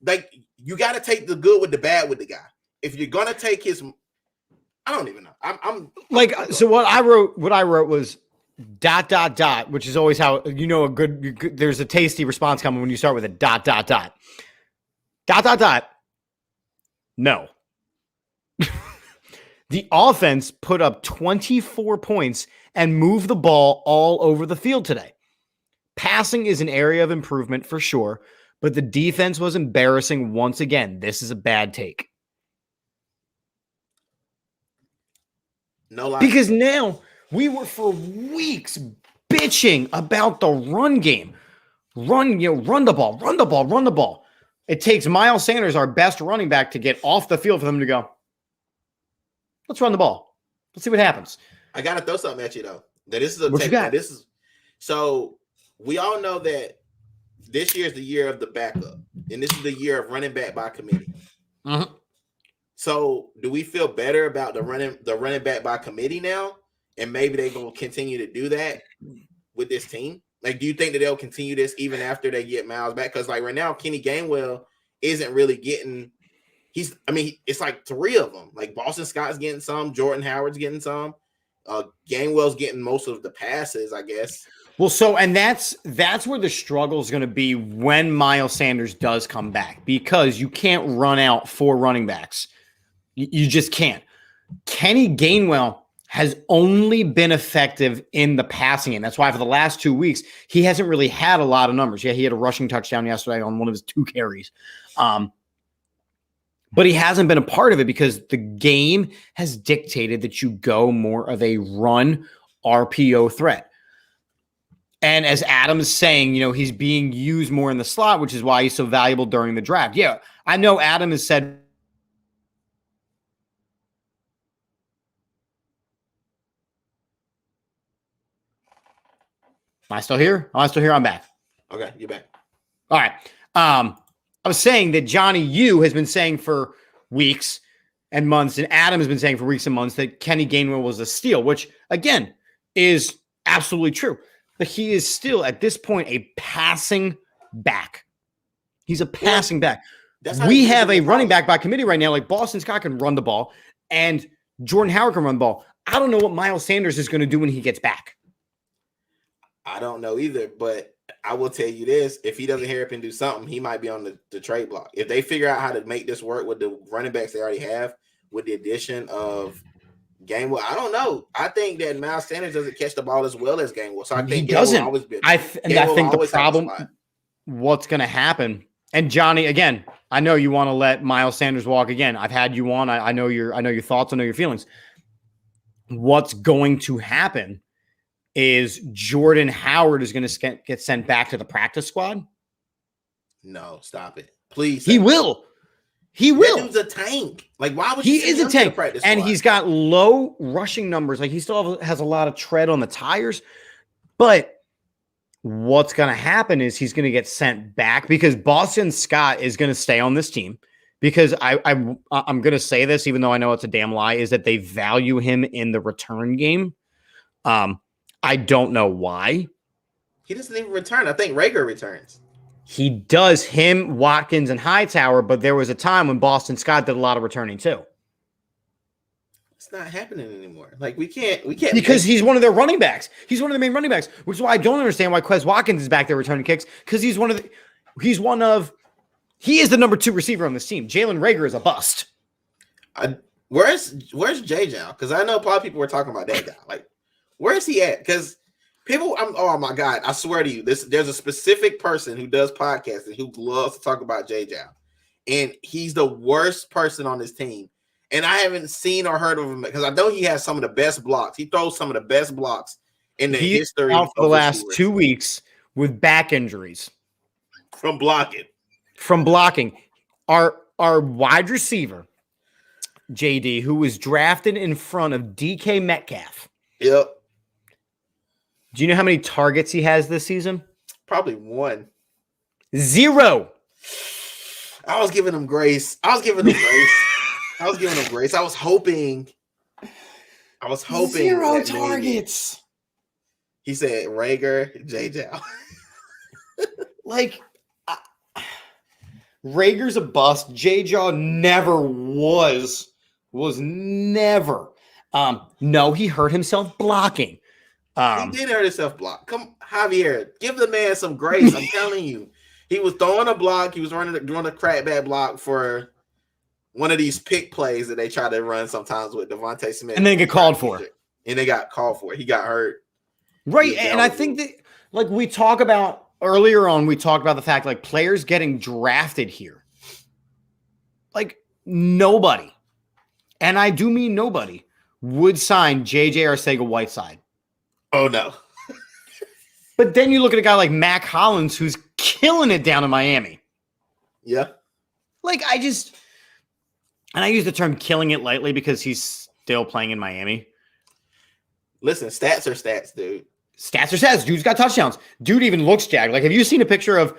Like, you got to take the good with the bad with the guy. If you're going to take his, I don't even know. I'm like, so what I wrote was ... which is always how, there's a tasty response coming when you start with a ... No. The offense put up 24 points and moved the ball all over the field today. Passing is an area of improvement for sure, but the defense was embarrassing once again. This is a bad take. No lie. Because now we were for weeks bitching about the run game. Run the ball. It takes Miles Sanders, our best running back, to get off the field for them to go, let's run the ball. Let's see what happens. I got to throw something at you, though. This is a what take. You got? So we all know that this year is the year of the backup, and this is the year of running back by committee. Mm-hmm. So do we feel better about the running back by committee now? And maybe they're going to continue to do that with this team? Like, do you think that they'll continue this even after they get Miles back? Because, like, right now, Kenny Gainwell isn't really getting – it's like 3 of them. Like, Boston Scott's getting some. Jordan Howard's getting some. Gainwell's getting most of the passes, I guess. Well, so – and that's where the struggle is going to be when Miles Sanders does come back, because you can't run out 4 running backs. You just can't. Kenny Gainwell has only been effective in the passing game. That's why for the last 2 weeks, he hasn't really had a lot of numbers. Yeah, he had a rushing touchdown yesterday on one of his 2 carries. But he hasn't been a part of it because the game has dictated that you go more of a run RPO threat. And as Adam's saying, he's being used more in the slot, which is why he's so valuable during the draft. Yeah, I know Adam has said, am I still here? I'm back. Okay, you're back. All right. I was saying that Johnny U has been saying for weeks and months, and Adam has been saying for weeks and months that Kenny Gainwell was a steal, which, again, is absolutely true. But he is still at this point a passing back. He's a passing back. We have a running back by committee right now. Like Boston Scott can run the ball and Jordan Howard can run the ball. I don't know what Miles Sanders is going to do when he gets back. I don't know either, but I will tell you this. If he doesn't hurry up and do something, he might be on the trade block. If they figure out how to make this work with the running backs they already have, with the addition of Gainwell, I don't know. I think that Miles Sanders doesn't catch the ball as well as Gainwell. So I think he doesn't. I think the problem, what's going to happen, and Johnny, again, I know you want to let Miles Sanders walk again. I've had you on. I know your thoughts. I know your feelings. What's going to happen is Jordan Howard is going to get sent back to the practice squad. No, stop it. Please. He will. He will. That dude's a tank. Like, why would he is a tank? And he's got low rushing numbers. Like, he still has a lot of tread on the tires. But what's going to happen is he's going to get sent back because Boston Scott is going to stay on this team. Because I'm going to say this, even though I know it's a damn lie, is that they value him in the return game. I don't know why. He doesn't even return. I think Rager returns. He does, him, Watkins, and Hightower, but there was a time when Boston Scott did a lot of returning too. It's not happening anymore. Like, we can't because he's one of their running backs. He's one of the main running backs, which is why I don't understand why Quez Watkins is back there returning kicks, because he is the number 2 receiver on this team. Jalen Rager is a bust. Where's JJ? Because I know a lot of people were talking about that guy. Like, where is he at? Because people, oh my God, I swear to you, there's a specific person who does podcasting who loves to talk about JJ. And he's the worst person on this team. And I haven't seen or heard of him because I know he has some of the best blocks. He throws some of the best blocks in the history of the last 2 weeks with back injuries. From blocking. Our wide receiver, JD, who was drafted in front of DK Metcalf. Yep. Do you know how many targets he has this season? Probably 1. 0. I was giving him grace. I was hoping. 0 targets. He said Rager, JJ. Like, Rager's a bust. J-Jaw never was never. No, he hurt himself blocking. He did hurt himself block. Come, Javier, give the man some grace. I'm telling you. He was throwing a block. He was doing a crackback block for one of these pick plays that they try to run sometimes with Devontae Smith. And then get called for. And they got called for. He got hurt. Right. And I think that, like, we talked about the fact, like, players getting drafted here. Like, nobody, and I do mean nobody, would sign J.J. Arcega-Whiteside. Oh, no. But then you look at a guy like Mac Hollins, who's killing it down in Miami. Yeah. Like, I use the term killing it lightly because he's still playing in Miami. Listen, stats are stats, dude. Stats are stats. Dude's got touchdowns. Dude even looks jacked. Like, have you seen a picture of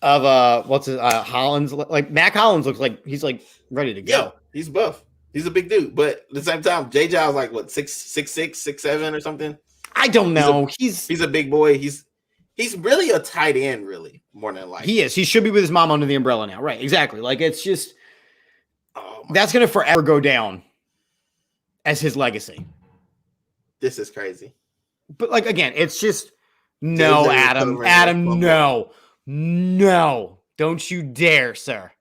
Hollins? Like, Mac Hollins looks like he's like ready to go. Yeah, he's buff. He's a big dude, but at the same time, JJ is like what 6'6", 6'7" or something. I don't know. He's a big boy. He's really a tight end, really, more than likely. He is. He should be with his mom under the umbrella now. Right, exactly. Like, it's just that's gonna forever go down as his legacy. This is crazy. But, like, again, it's just no, Adam, no, don't you dare, sir,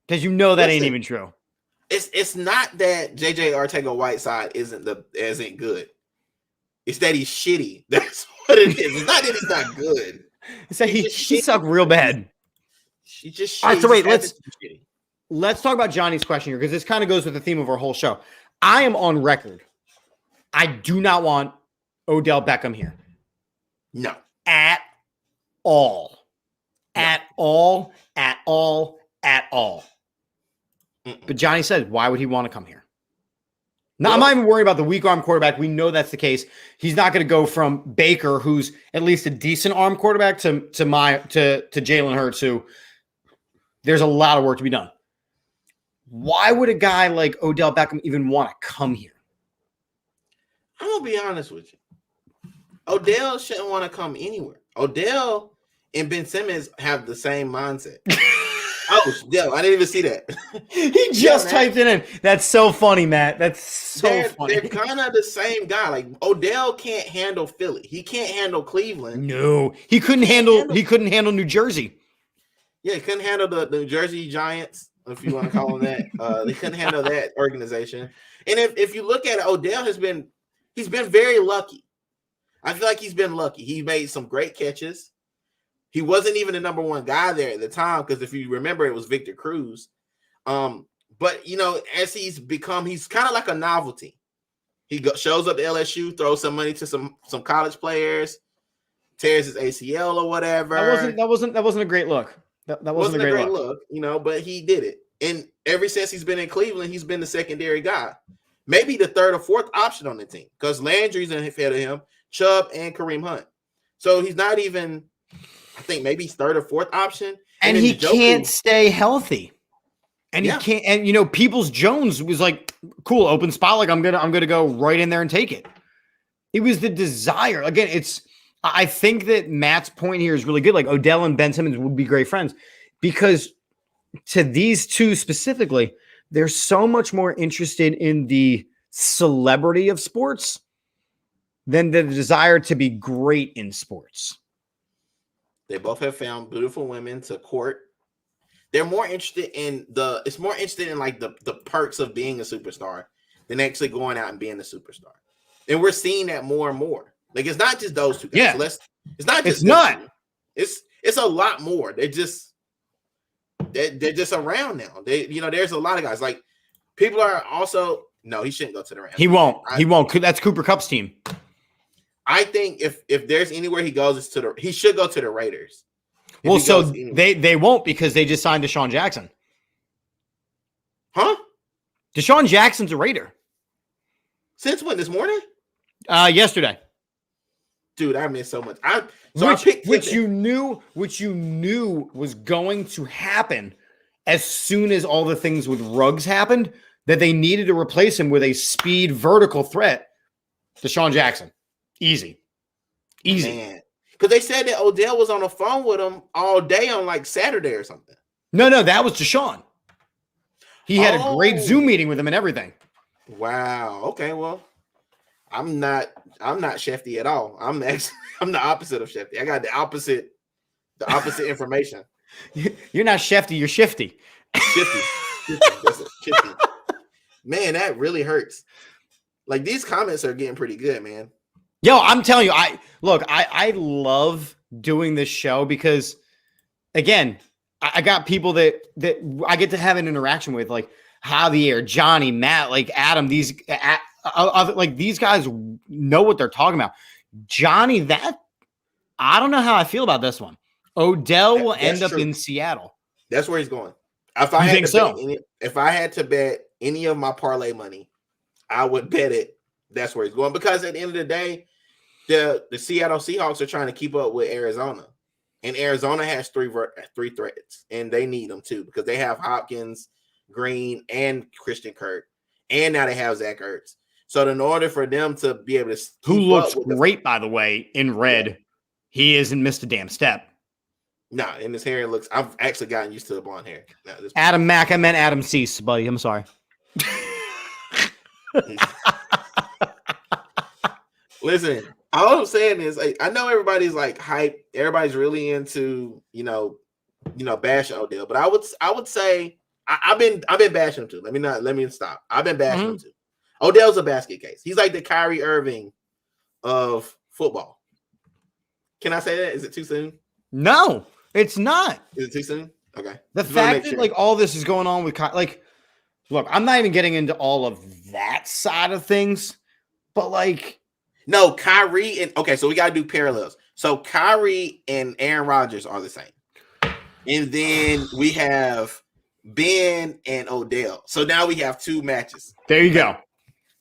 because you know that ain't even true. It's not that JJ Arcega-Whiteside isn't good. It's that he's shitty. That's what it is. It's not that he's not good. It's that he sucked real bad. She just all right. So wait, let's talk about Johnny's question here because this kind of goes with the theme of our whole show. I am on record. I do not want Odell Beckham here. No. At all. No. At all. But Johnny said, why would he want to come here? Now, I'm not even worried about the weak arm quarterback. We know that's the case. He's not going to go from Baker, who's at least a decent arm quarterback, to Jalen Hurts, who there's a lot of work to be done. Why would a guy like Odell Beckham even want to come here? I'm going to be honest with you. Odell shouldn't want to come anywhere. Odell and Ben Simmons have the same mindset. Oh, yeah, I didn't even see that. He just typed it in. That's so funny, Matt. That's so funny. They're kind of the same guy. Like Odell can't handle Philly. He can't handle Cleveland. No, he couldn't handle New Jersey. Yeah, he couldn't handle the New Jersey Giants, if you want to call them that. They couldn't handle that organization. And if you look at it, Odell he's been very lucky. I feel like he's been lucky. He made some great catches. He wasn't even the number one guy there at the time because if you remember, it was Victor Cruz. But as he's kind of like a novelty. He shows up to LSU, throws some money to some college players, tears his ACL or whatever. That wasn't a great look. That wasn't a great look, but he did it. And ever since he's been in Cleveland, he's been the secondary guy, maybe the third or fourth option on the team because Landry's ahead of him, Chubb and Kareem Hunt. So he's not even. I think maybe he's third or fourth option. And he can't stay healthy. And he can't, and Peoples-Jones was like, cool, open spot. Like I'm gonna go right in there and take it. It was the desire. Again, I think that Matt's point here is really good. Like Odell and Ben Simmons would be great friends because to these two specifically, they're so much more interested in the celebrity of sports than the desire to be great in sports. They both have found beautiful women to court. They're more interested in like the perks of being a superstar than actually going out and being a superstar. And we're seeing that more and more. Like it's not just those two guys. Yeah. So it's not just it's a lot more. They're just around now. There's a lot of guys. Like people are also he shouldn't go to the Rams. He won't. That's Cooper Kupp's team. I think if there's anywhere he goes, he should go to the Raiders. Well, so they won't because they just signed Deshaun Jackson. Huh? Deshaun Jackson's a Raider. Since when? This morning? Yesterday. Dude, I missed so much. Which you knew was going to happen as soon as all the things with Ruggs happened, that they needed to replace him with a speed vertical threat. Deshaun Jackson. Easy. Man. Because they said that Odell was on the phone with him all day on like Saturday or something. No, that was Deshaun. He had a great Zoom meeting with him and everything. Wow. Okay, well, I'm not Shefty at all. I'm the opposite of Shefty. I got the opposite information. You're not Shefty, you're Shifty. Shifty. That's it. Shifty. Man, that really hurts. Like these comments are getting pretty good, man. Yo, I'm telling you, I love doing this show because, again, I got people that I get to have an interaction with, like Javier, Johnny, Matt, like Adam. These guys know what they're talking about. Johnny, I don't know how I feel about this one. Odell will end up in Seattle. That's where he's going. If I had to bet any of my parlay money, I would bet it. That's where he's going because at the end of the day, the Seattle Seahawks are trying to keep up with Arizona, and Arizona has three threats, and they need them too because they have Hopkins, Green, and Christian Kirk, and now they have Zach Ertz. So in order for them to be able to, who looks great by the way in red, he hasn't missed a damn step. No, and his hair looks. I've actually gotten used to the blonde hair. Adam Mack, I meant Adam Cease, buddy. I'm sorry. Listen, all I'm saying is, I know everybody's like hype. Everybody's really into, bashing Odell. But I would say I've been bashing him too. Let me stop. I've been bashing him too. Odell's a basket case. He's like the Kyrie Irving of football. Can I say that? Is it too soon? No, it's not. Is it too soon? Okay. The fact that like all this is going on with look, I'm not even getting into all of that side of things, but like. No, Kyrie and okay, so we got to do parallels. So Kyrie and Aaron Rodgers are the same. And then we have Ben and Odell. So now we have two matches. There you go.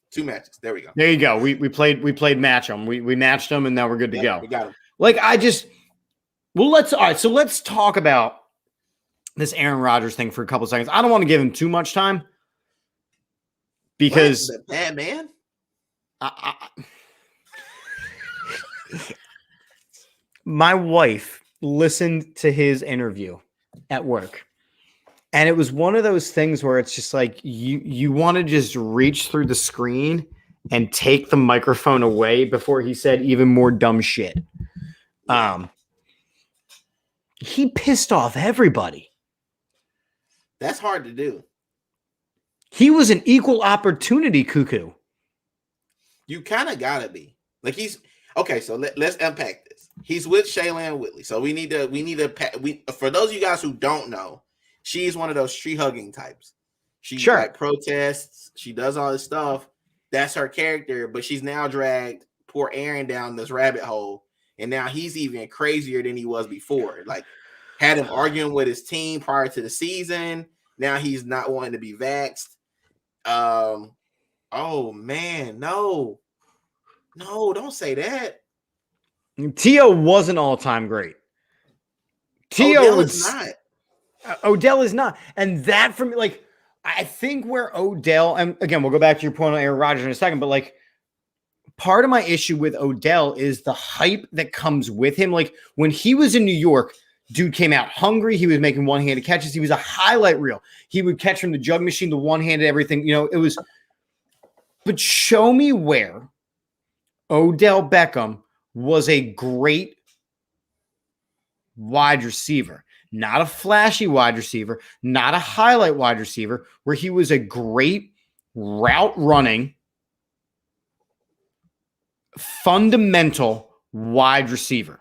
Two matches. There we go. There you go. We played match them. We matched them and now we're good to go. We got them. Like so let's talk about this Aaron Rodgers thing for a couple of seconds. I don't want to give him too much time because bad man. My wife listened to his interview at work. And it was one of those things where it's just like you want to just reach through the screen and take the microphone away before he said even more dumb shit. He pissed off everybody. That's hard to do. He was an equal opportunity cuckoo. You kind of gotta be like he's okay. So let's unpack this. He's with Shailene Whitley. So we need to for those of you guys who don't know, she's one of those tree hugging types. She like protests. She does all this stuff. That's her character. But she's now dragged poor Aaron down this rabbit hole, and now he's even crazier than he was before. Like had him arguing with his team prior to the season. Now he's not wanting to be vaxxed. Oh man, no, don't say that. T.O. wasn't all-time great. Odell is not. Odell is not. And that for me, like, I think where Odell, and again, we'll go back to your point on Aaron Rodgers in a second, but like part of my issue with Odell is the hype that comes with him. Like when he was in New York, dude came out hungry. He was making one-handed catches. He was a highlight reel. He would catch from the jug machine, the one-handed everything. You know, it was, but show me where Odell Beckham was a great wide receiver, not a flashy wide receiver, not a highlight wide receiver, where he was a great route running, fundamental wide receiver.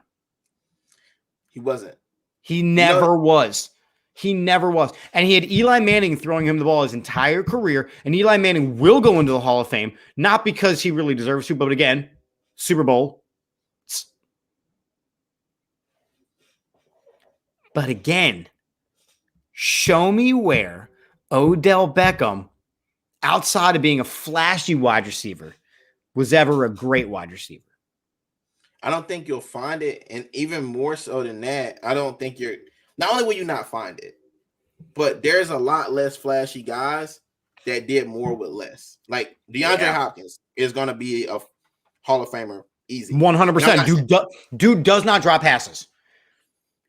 He wasn't. He never was. He never was. And he had Eli Manning throwing him the ball his entire career. And Eli Manning will go into the Hall of Fame, not because he really deserves to, but again, Super Bowl. But again, show me where Odell Beckham, outside of being a flashy wide receiver, was ever a great wide receiver. I don't think you'll find it. And even more so than that, I don't think not only will you not find it, but there's a lot less flashy guys that did more with less. Like DeAndre Hopkins is going to be a Hall of Famer easy. 100%. Dude does not drop passes.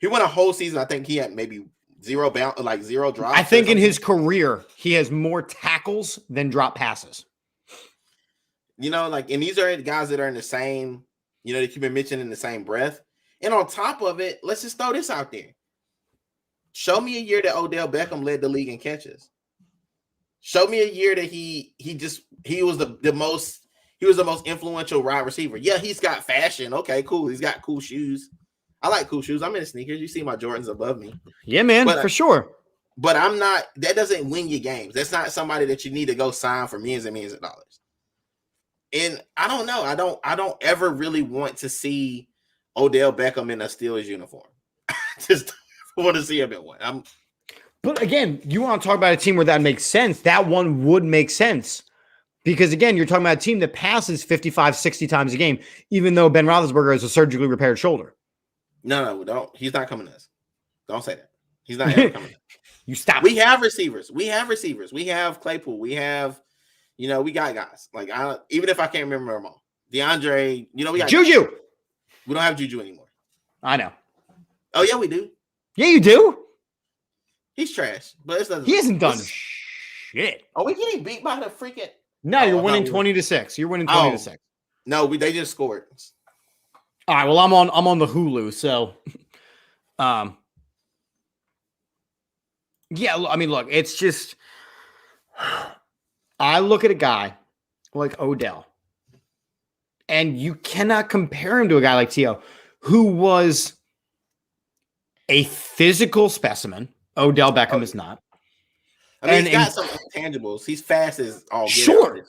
He went a whole season. I think he had maybe zero drops. I think in his career, he has more tackles than drop passes. You know, like, and these are guys that are in the same, you know, that you've been mentioning in the same breath. And on top of it, let's just throw this out there. Show me a year that Odell Beckham led the league in catches. Show me a year that he was the most influential wide receiver. Yeah, he's got fashion. Okay, cool. He's got cool shoes. I like cool shoes. I'm in sneakers. You see my Jordans above me. Yeah, man, for sure. But I'm not. That doesn't win you games. That's not somebody that you need to go sign for millions and millions of dollars. And I don't know. I don't ever really want to see Odell Beckham in a Steelers uniform. Just want to see him in one. But again, you want to talk about a team where that makes sense. That one would make sense. Because again, you're talking about a team that passes 55, 60 times a game, even though Ben Roethlisberger has a surgically repaired shoulder. No, don't. He's not coming to us. Don't say that. He's not ever coming to us. You stop. We have receivers. We have Claypool. We have, you know, we got guys. Like, even if I can't remember them all. DeAndre, you know, we got Juju. Guys. We don't have Juju anymore. I know. Oh, yeah, we do. Yeah, you do. He's trash. But he hasn't done shit. Are we getting beat by the freaking... No, you're winning 20-6. You're winning 20-6. No, they just scored. All right, well, I'm on the Hulu, so yeah, I mean, look, it's just I look at a guy like Odell, and you cannot compare him to a guy like T.O., who was a physical specimen. Odell Beckham is not. I mean, he's got some intangibles. He's fast as all. Sure.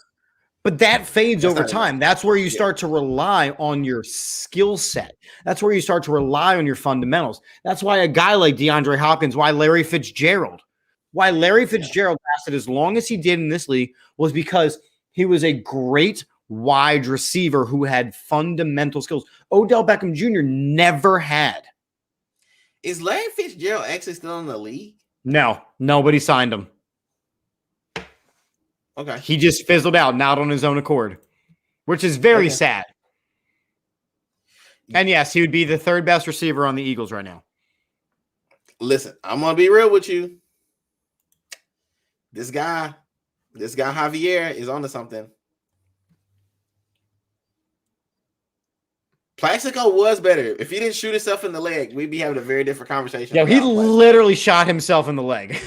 But that fades over time. That's where you start to rely on your skill set. That's where you start to rely on your fundamentals. That's why a guy like DeAndre Hopkins, why Larry Fitzgerald lasted as long as he did in this league was because he was a great wide receiver who had fundamental skills. Odell Beckham Jr. never had. Is Larry Fitzgerald actually still in the league? No, nobody signed him. Okay. He just fizzled out, not on his own accord, which is very sad. And yes, he would be the third best receiver on the Eagles right now. Listen, I'm gonna be real with you. This guy Javier is onto something. Plaxico was better. If he didn't shoot himself in the leg, we'd be having a very different conversation. Yeah, he literally shot himself in the leg.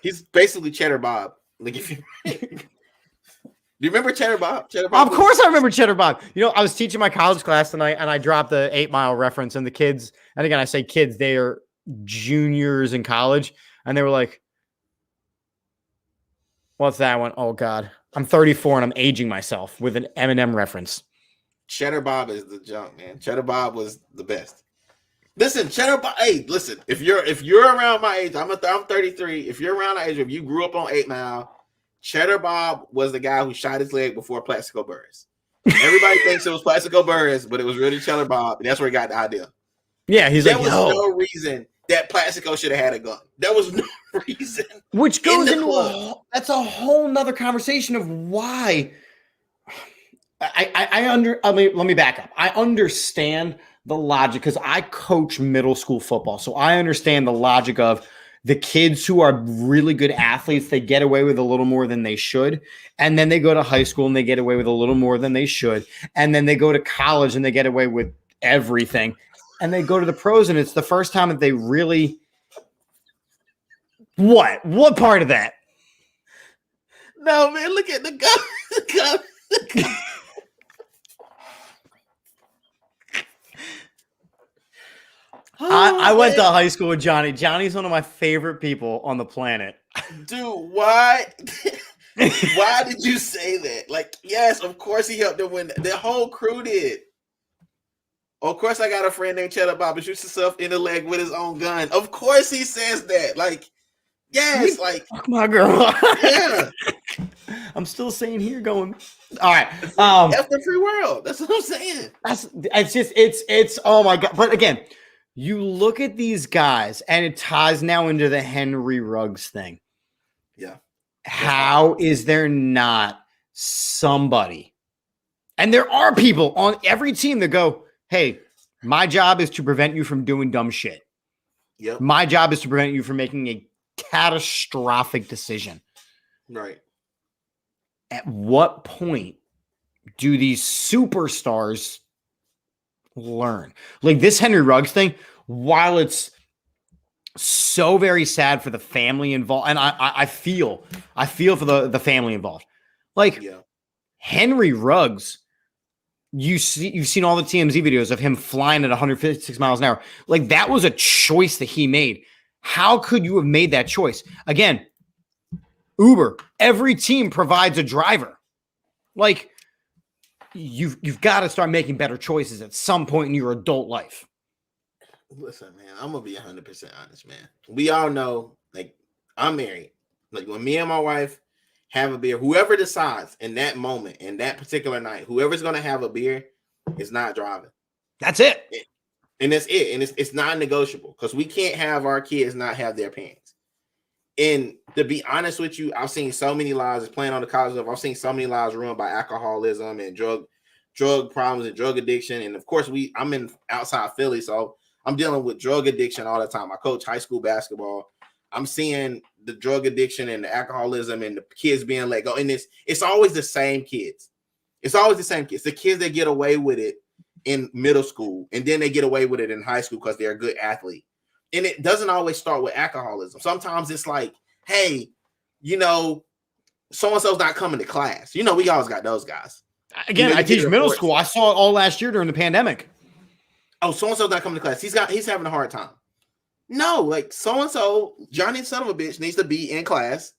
He's basically Cheddar Bob. Like, if you do you remember Cheddar Bob? Cheddar Bob. Of course, I remember Cheddar Bob. You know, I was teaching my college class tonight, and I dropped the 8 Mile reference, and the kids, and again, I say kids, they are juniors in college, and they were like, "What's that one?" Oh God, I'm 34 and I'm aging myself with an Eminem reference. Cheddar Bob is the junk, man. Cheddar Bob was the best. Listen, Cheddar Bob. Hey, listen. If you're around my age, I'm 33. If you're around my age, if you grew up on 8 Mile, Cheddar Bob was the guy who shot his leg before Plaxico Burress. Everybody thinks it was Plaxico Burress, but it was really Cheddar Bob, and that's where he got the idea. Yeah, he's there like, was no reason that Plaxico should have had a gun. There was no reason. Which goes into that's a whole nother conversation of why. Let me back up. I understand the logic because I coach middle school football, so I understand the logic of the kids who are really good athletes. They get away with a little more than they should, and then they go to high school and they get away with a little more than they should, and then they go to college and they get away with everything, and they go to the pros and it's the first time that they really. What part of that? No, man, look at the gun. I went to high school with Johnny. Johnny's one of my favorite people on the planet. Dude, why? Why did you say that? Like, yes, of course he helped them win. The whole crew did. Of course, I got a friend named Cheddar Bob who shoots himself in the leg with his own gun. Of course he says that. Like, yes, like fuck my girl. Yeah. I'm still saying here going. All right. F the free world. That's what I'm saying. It's oh my God. But again, you look at these guys and it ties now into the Henry Ruggs thing. Yeah. How is there not somebody? And there are people on every team that go, hey, my job is to prevent you from doing dumb shit. Yep. My job is to prevent you from making a catastrophic decision. Right. At what point do these superstars learn? Like this Henry Ruggs thing, while it's so very sad for the family involved, and I feel for the family involved. Like Henry Ruggs, you've seen all the TMZ videos of him flying at 156 miles an hour. Like that was a choice that he made. How could you have made that choice? Again, Uber, every team provides a driver. Like you've got to start making better choices at some point in your adult life. Listen, man, I'm gonna be 100% honest, man. We all know, like, I'm married. Like when me and my wife have a beer, whoever decides in that moment, in that particular night, whoever's gonna have a beer is not driving. That's it. And that's it. And it's non-negotiable because we can't have our kids not have their parents. And to be honest with you, I've seen so many lives playing on the college level. I've seen so many lives ruined by alcoholism and drug problems and drug addiction. And of course, I'm in outside Philly, so I'm dealing with drug addiction all the time. I coach high school basketball. I'm seeing the drug addiction and the alcoholism and the kids being let go. And it's always the same kids. It's always the same kids. The kids that get away with it in middle school, and then they get away with it in high school because they're a good athlete. And it doesn't always start with alcoholism. Sometimes it's like, hey, so-and-so's not coming to class. We always got those guys. Again, I teach middle school. I saw it all last year during the pandemic. Oh, so-and-so's not coming to class. He's having a hard time. No, like so-and-so, Johnny son of a bitch needs to be in class,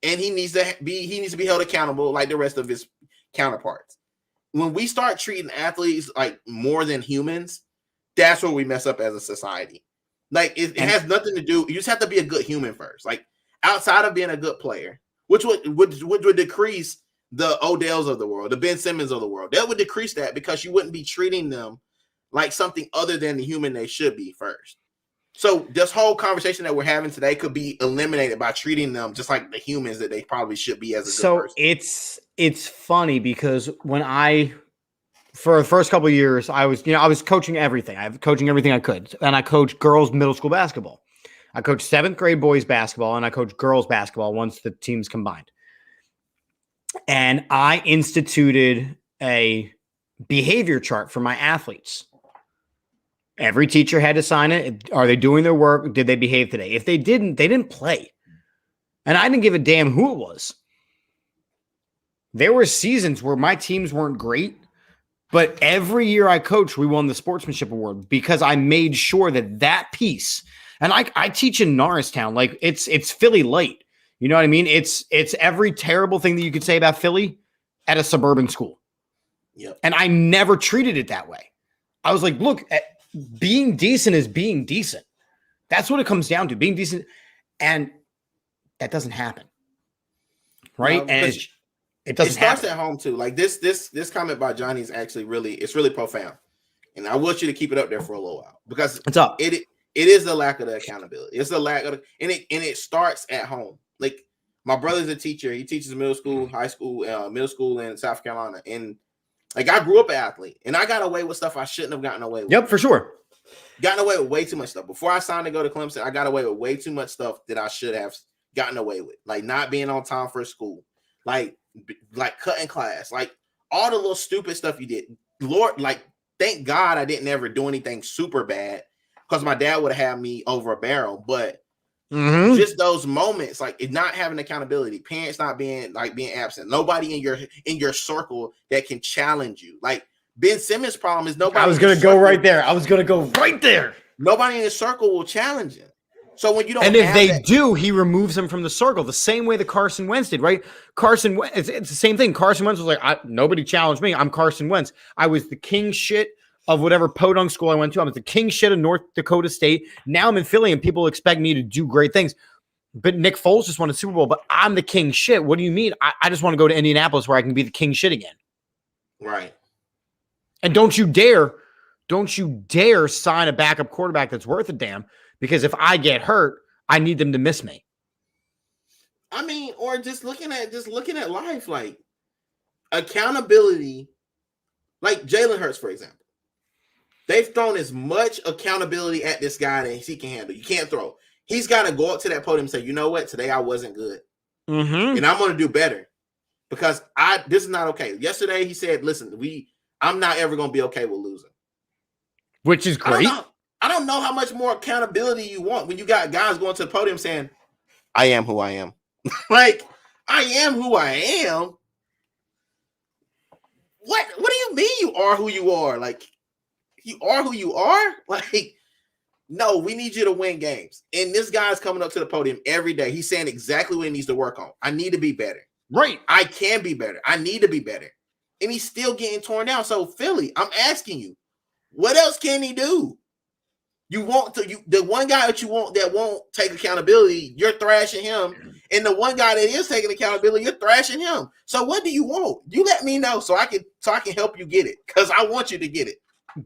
and he needs to be held accountable like the rest of his counterparts. When we start treating athletes like more than humans, that's where we mess up as a society. Like it has nothing to do. You just have to be a good human first. Like outside of being a good player, which would decrease the Odells of the world, the Ben Simmons of the world. That would decrease that because you wouldn't be treating them like something other than the human they should be first. So this whole conversation that we're having today could be eliminated by treating them just like the humans that they probably should be as a good person. So it's funny because when I for the first couple of years, I was coaching everything. I was coaching everything I could. And I coached girls middle school basketball. I coached 7th grade boys basketball, and I coached girls basketball once the teams combined. And I instituted a behavior chart for my athletes. Every teacher had to sign it. Are they doing their work? Did they behave today? If they didn't play. And I didn't give a damn who it was. There were seasons where my teams weren't great, but every year I coached, we won the sportsmanship award because I made sure that piece. And I teach in Norristown, like it's Philly light. You know what I mean? It's every terrible thing that you could say about Philly at a suburban school. Yep. And I never treated it that way. I was like, look, being decent is being decent. That's what it comes down to, being decent. And that doesn't happen. Right? No, and it doesn't starts happen. At home too. Like this comment by Johnny is actually really profound. And I want you to keep it up there for a little while because it's up. It is the lack of the accountability. It's the lack of and it starts at home. Like my brother's a teacher. He teaches middle school, high school, middle school in South Carolina. And like I grew up an athlete and I got away with stuff I shouldn't have gotten away with. Yep, for sure. Gotten away with way too much stuff. Before I signed to go to Clemson, I got away with way too much stuff that I should have gotten away with. Like not being on time for school. Like cutting class. Like all the little stupid stuff you did. Lord, like thank God I didn't ever do anything super bad because my dad would have had me over a barrel. But just those moments, like it not having accountability, parents not being absent, nobody in your circle that can challenge you. Like Ben Simmons' problem is nobody. I was gonna go right there. Nobody in the circle will challenge him. So when you don't, and if they do, he removes him from the circle the same way that Carson Wentz did, right? It's the same thing. Carson Wentz was like, nobody challenged me. I'm Carson Wentz. I was the king shit of whatever podunk school I went to. I was the king shit of North Dakota State. Now I'm in Philly and people expect me to do great things. But Nick Foles just won a Super Bowl, but I'm the king shit. What do you mean? I just want to go to Indianapolis where I can be the king shit again. Right. And don't you dare sign a backup quarterback that's worth a damn, because if I get hurt, I need them to miss me. I mean, or just looking at life, like accountability, like Jalen Hurts, for example. They've thrown as much accountability at this guy as he can handle. You can't throw. He's got to go up to that podium and say, you know what? Today I wasn't good. And I'm going to do better because this is not okay. Yesterday he said, listen, I'm not ever going to be okay with losing. Which is great. I don't know how much more accountability you want when you got guys going to the podium saying, I am who I am. Like, I am who I am. What do you mean you are who you are? Like, you are who you are? Like, no, we need you to win games. And this guy's coming up to the podium every day. He's saying exactly what he needs to work on. I need to be better. Right. I can be better. I need to be better. And he's still getting torn down. So, Philly, I'm asking you, what else can he do? The one guy that you want that won't take accountability, you're thrashing him. And the one guy that is taking accountability, you're thrashing him. So what do you want? You let me know so I can help you get it, because I want you to get it.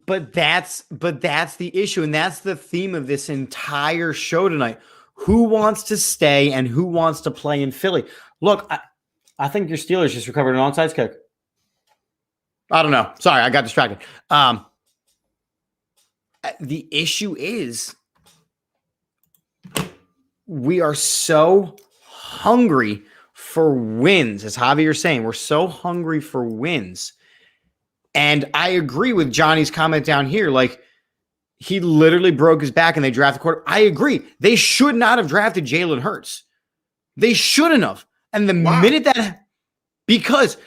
But that's the issue, and that's the theme of this entire show tonight. Who wants to stay and who wants to play in Philly? Look, I think your Steelers just recovered an onside kick. I don't know. Sorry, I got distracted. The issue is we are so hungry for wins, as Javier's saying. We're so hungry for wins. And I agree with Johnny's comment down here. Like, he literally broke his back and they drafted quarterback. I agree. They should not have drafted Jalen Hurts. They shouldn't have. And the minute that, because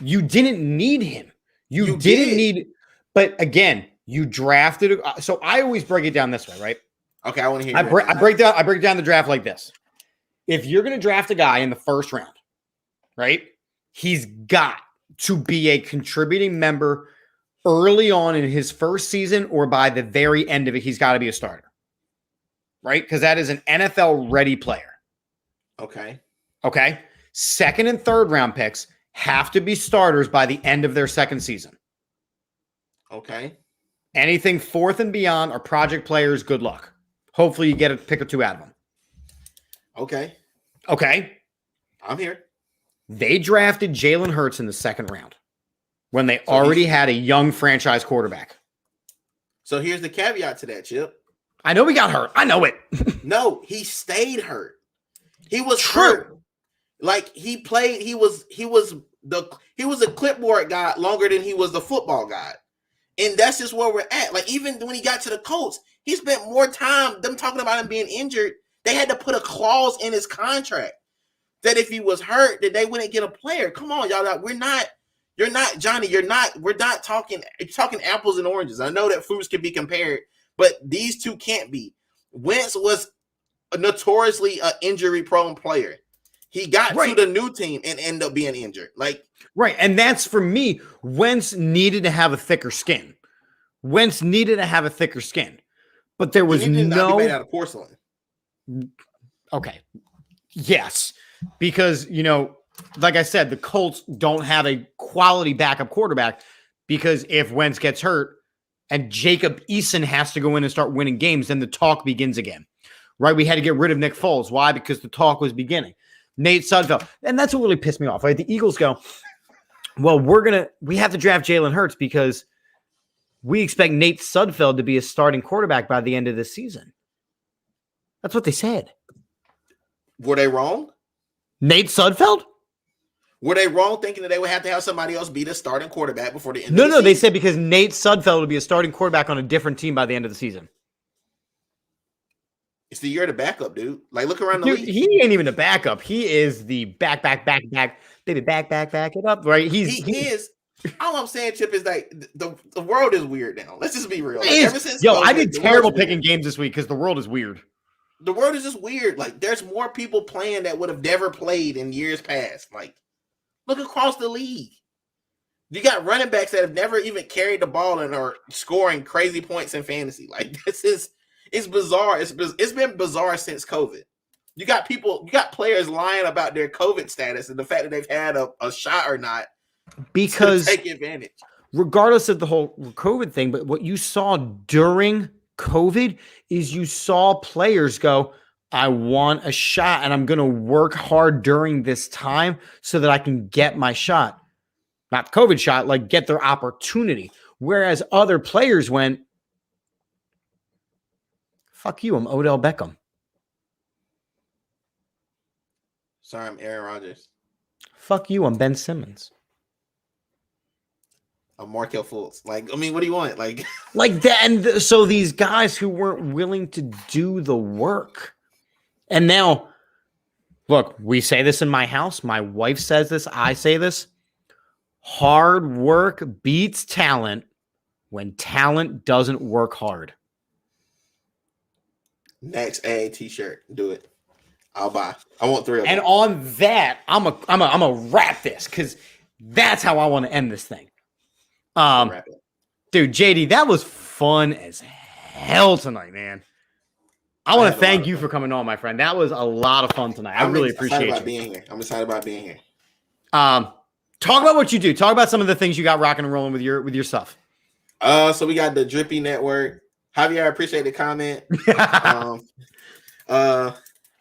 you didn't need him. You didn't need, but again, you drafted. So I always break it down this way, right? Okay, I want to hear. I break down the draft like this. If you're going to draft a guy in the first round, right? He's got to be a contributing member early on in his first season, or by the very end of it, he's got to be a starter, right? Because that is an NFL ready player. Okay. Second and third round picks have to be starters by the end of their second season. Okay. Anything fourth and beyond are project players. Good luck. Hopefully you get a pick or two out of them. Okay. I'm here. They drafted Jalen Hurts in the second round. when they already had a young franchise quarterback. So here's the caveat to that, Chip. I know he got hurt. I know it. No, he stayed hurt. He was hurt. Like he played. He was a clipboard guy longer than he was the football guy, and that's just where we're at. Like even when he got to the Colts, he spent more time them talking about him being injured. They had to put a clause in his contract that if he was hurt, that they wouldn't get a player. Come on, y'all. We're not. You're not Johnny. We're not talking apples and oranges. I know that foods can be compared, but these two can't be. Wentz was a notoriously injury-prone player. He got to the new team and ended up being injured. Right, and that's for me. Wentz needed to have a thicker skin. But there was not be made out of porcelain. Okay. Yes, because like I said, the Colts don't have a quality backup quarterback because if Wentz gets hurt and Jacob Eason has to go in and start winning games, then the talk begins again. Right? We had to get rid of Nick Foles. Why? Because the talk was beginning. Nate Sudfeld. And that's what really pissed me off. Right? The Eagles go, well, we have to draft Jalen Hurts because we expect Nate Sudfeld to be a starting quarterback by the end of this season. That's what they said. Were they wrong? Nate Sudfeld? Were they wrong thinking that they would have to have somebody else be the starting quarterback before the end of the season? No, they said because Nate Sudfeld will be a starting quarterback on a different team by the end of the season. It's the year of the backup, dude. Like, look around the league. He ain't even a backup. He is the back, baby, back it up, right? He is. All I'm saying, Chip, is like the world is weird now. Let's just be real. Like, ever since COVID, I did terrible picking games this week because the world is weird. The world is just weird. Like, there's more people playing that would have never played in years past. Like, look across the league. You got running backs that have never even carried the ball and are scoring crazy points in fantasy. Like, it's bizarre. It's been bizarre since COVID. You got players lying about their COVID status and the fact that they've had a shot or not because to take advantage. Regardless of the whole COVID thing, but what you saw during COVID is you saw players go, I want a shot and I'm going to work hard during this time so that I can get my shot. Not COVID shot, like get their opportunity. Whereas other players went, fuck you, I'm Odell Beckham. Sorry, I'm Aaron Rodgers. Fuck you, I'm Ben Simmons. I'm Markel Fultz. Like, I mean, what do you want? Like that. And so these guys who weren't willing to do the work. And now, look, we say this in my house. My wife says this. I say this. Hard work beats talent when talent doesn't work hard. Next A t-shirt. Do it. I'll buy. I want 3 of them. And on that, I'm a wrap this because that's how I want to end this thing. Dude, JD, that was fun as hell tonight, man. I want to thank you for coming on, my friend. That was a lot of fun tonight. I really appreciate you. I'm excited about being here. Talk about what you do. Talk about some of the things you got rocking and rolling with your stuff. So we got the Drippy Network. Javier, I appreciate the comment.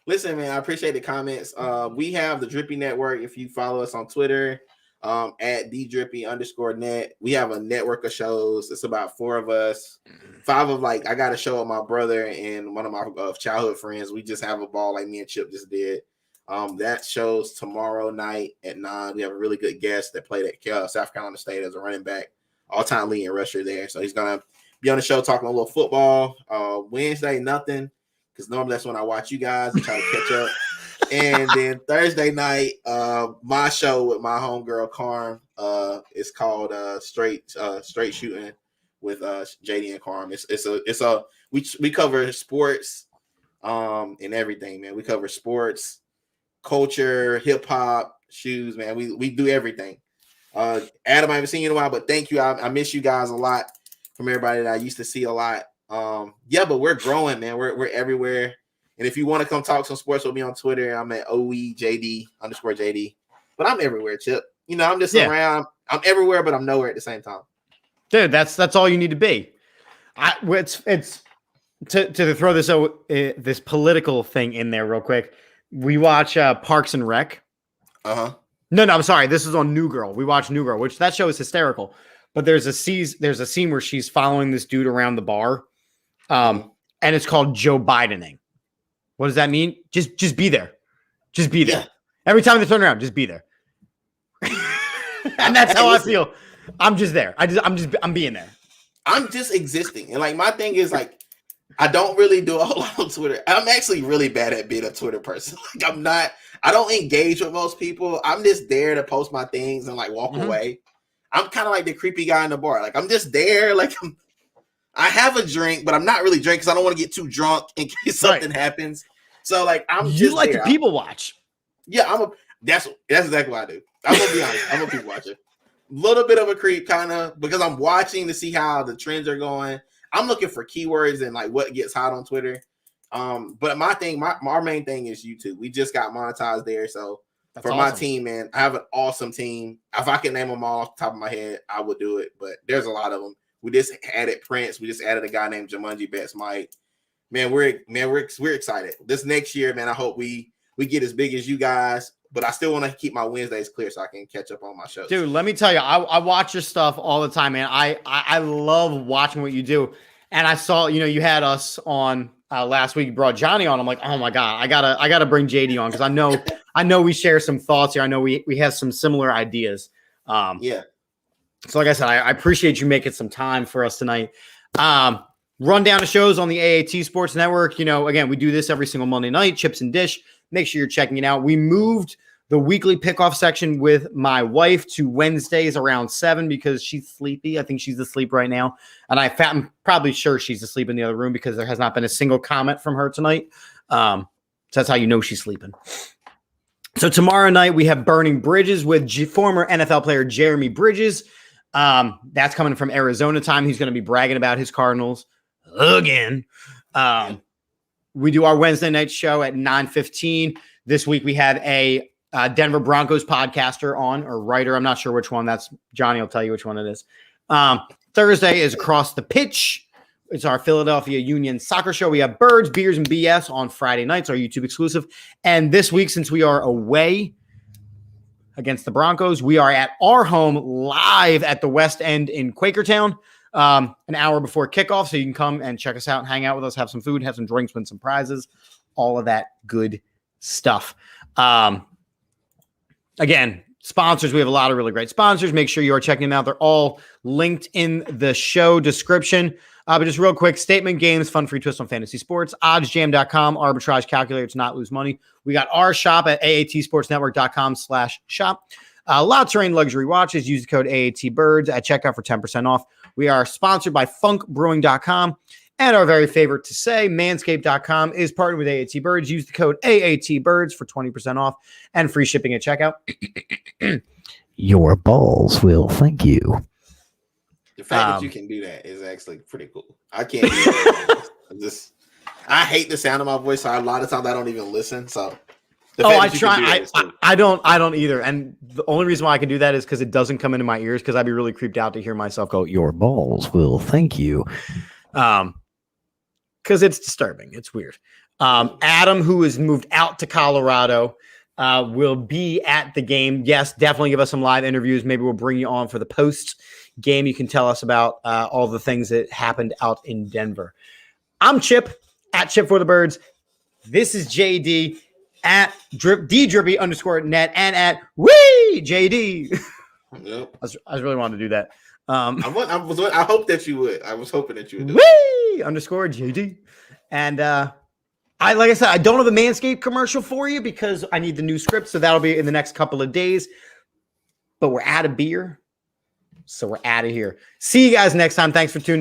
Listen, man, I appreciate the comments. We have the Drippy Network. If you follow us on Twitter, at @DDrippy_net. We have a network of shows. It's about 4 of us. 5 of I got a show with my brother and one of my childhood friends. We just have a ball like me and Chip just did. That show's tomorrow night at 9. We have a really good guest that played at South Carolina State as a running back, all-time leading rusher there. So he's gonna be on the show talking a little football. Wednesday, nothing, because normally that's when I watch you guys and try to catch up. And then Thursday night, my show with my homegirl Carm is called Straight Shooting with JD and Carm. We cover sports and everything, man. We cover sports, culture, hip hop, shoes, man. We do everything. Adam, I haven't seen you in a while, but thank you. I miss you guys a lot from everybody that I used to see a lot. But we're growing, man. We're everywhere. And if you want to come talk some sports with me on Twitter, I'm at OEJD_JD. But I'm everywhere, Chip. I'm just around. I'm everywhere, but I'm nowhere at the same time. Dude, that's all you need to be. It's to throw this political thing in there real quick. We watch Parks and Rec. Uh-huh. No, I'm sorry. This is on New Girl. We watched New Girl, which that show is hysterical. But there's a scene where she's following this dude around the bar, and it's called Joe Bidening. What does that mean? Just be there. Just be there. Yeah. Every time they turn around, just be there. And that's how I feel. I'm just there. I'm being there. I'm just existing. And like my thing is like I don't really do a whole lot on Twitter. I'm actually really bad at being a Twitter person. Like I don't engage with most people. I'm just there to post my things and like walk away. I'm kind of like the creepy guy in the bar. Like I'm just there. Like I have a drink, but I'm not really drinking because I don't want to get too drunk in case something happens. So like you like to people watch. Yeah, that's exactly what I do. I'm gonna be honest. I'm a people watcher. Little bit of a creep, kind of, because I'm watching to see how the trends are going. I'm looking for keywords and like what gets hot on Twitter. But our main thing is YouTube. We just got monetized there, so that's for awesome. My team, man, I have an awesome team. If I could name them all off the top of my head, I would do it. But there's a lot of them. We just added Prince. We just added a guy named Jumanji Betts Mike. Man, we're excited. This next year, man, I hope we get as big as you guys. But I still want to keep my Wednesdays clear so I can catch up on my shows. Dude, let me tell you, I watch your stuff all the time, man. I love watching what you do. And I saw, you had us on last week. You brought Johnny on. I'm like, oh my God, I gotta bring JD on because I know we share some thoughts here. I know we have some similar ideas. Yeah. So like I said, I appreciate you making some time for us tonight. Run down the shows on the AAT Sports Network. Again, we do this every single Monday night, Chips and Dish. Make sure you're checking it out. We moved the weekly pickoff section with my wife to Wednesdays around 7 because she's sleepy. I think she's asleep right now. And I'm probably sure she's asleep in the other room because there has not been a single comment from her tonight. So that's how you know she's sleeping. So tomorrow night we have Burning Bridges with former NFL player Jeremy Bridges. That's coming from Arizona time. He's going to be bragging about his Cardinals again. We do our Wednesday night show at 9:15. This week we had a Denver Broncos podcaster on, or writer. I'm not sure which one. That's Johnny will tell you which one it is. Thursday is Across the Pitch. It's our Philadelphia Union soccer show. We have Birds, Beers, and BS on Friday nights, our YouTube exclusive. And this week, since we are away against the Broncos, we are at our home live at the West End in Quakertown. An hour before kickoff, so you can come and check us out and hang out with us, have some food, have some drinks, win some prizes, all of that good stuff. Again, sponsors, we have a lot of really great sponsors. Make sure you are checking them out. They're all linked in the show description. But just real quick, Statement Games, fun free twist on fantasy sports, oddsjam.com, Arbitrage Calculator to not lose money. We got our shop at aatsportsnetwork.com/shop. La Terrain Luxury Watches, use the code AATBirds at checkout for 10% off. We are sponsored by funkbrewing.com, and our very favorite to say, manscaped.com, is partnered with AAT Birds. Use the code AATBirds for 20% off and free shipping at checkout. Your balls will thank you. The fact that you can do that is actually pretty cool. I can't do that. I hate the sound of my voice, so a lot of times I don't even listen. So I try. I don't either. And the only reason why I can do that is because it doesn't come into my ears, because I'd be really creeped out to hear myself go, your balls will thank you. Because it's disturbing. It's weird. Adam, who has moved out to Colorado, will be at the game. Yes, definitely give us some live interviews. Maybe we'll bring you on for the post game. You can tell us about all the things that happened out in Denver. I'm Chip, at Chip for the Birds. This is JD. At @DDrippy_net and at JD. Yep. I really wanted to do that. I hope that you would. I was hoping that you would do _JD. And like I said, I don't have a Manscaped commercial for you because I need the new script, so that'll be in the next couple of days. But we're out of beer, so we're out of here. See you guys next time. Thanks for tuning in.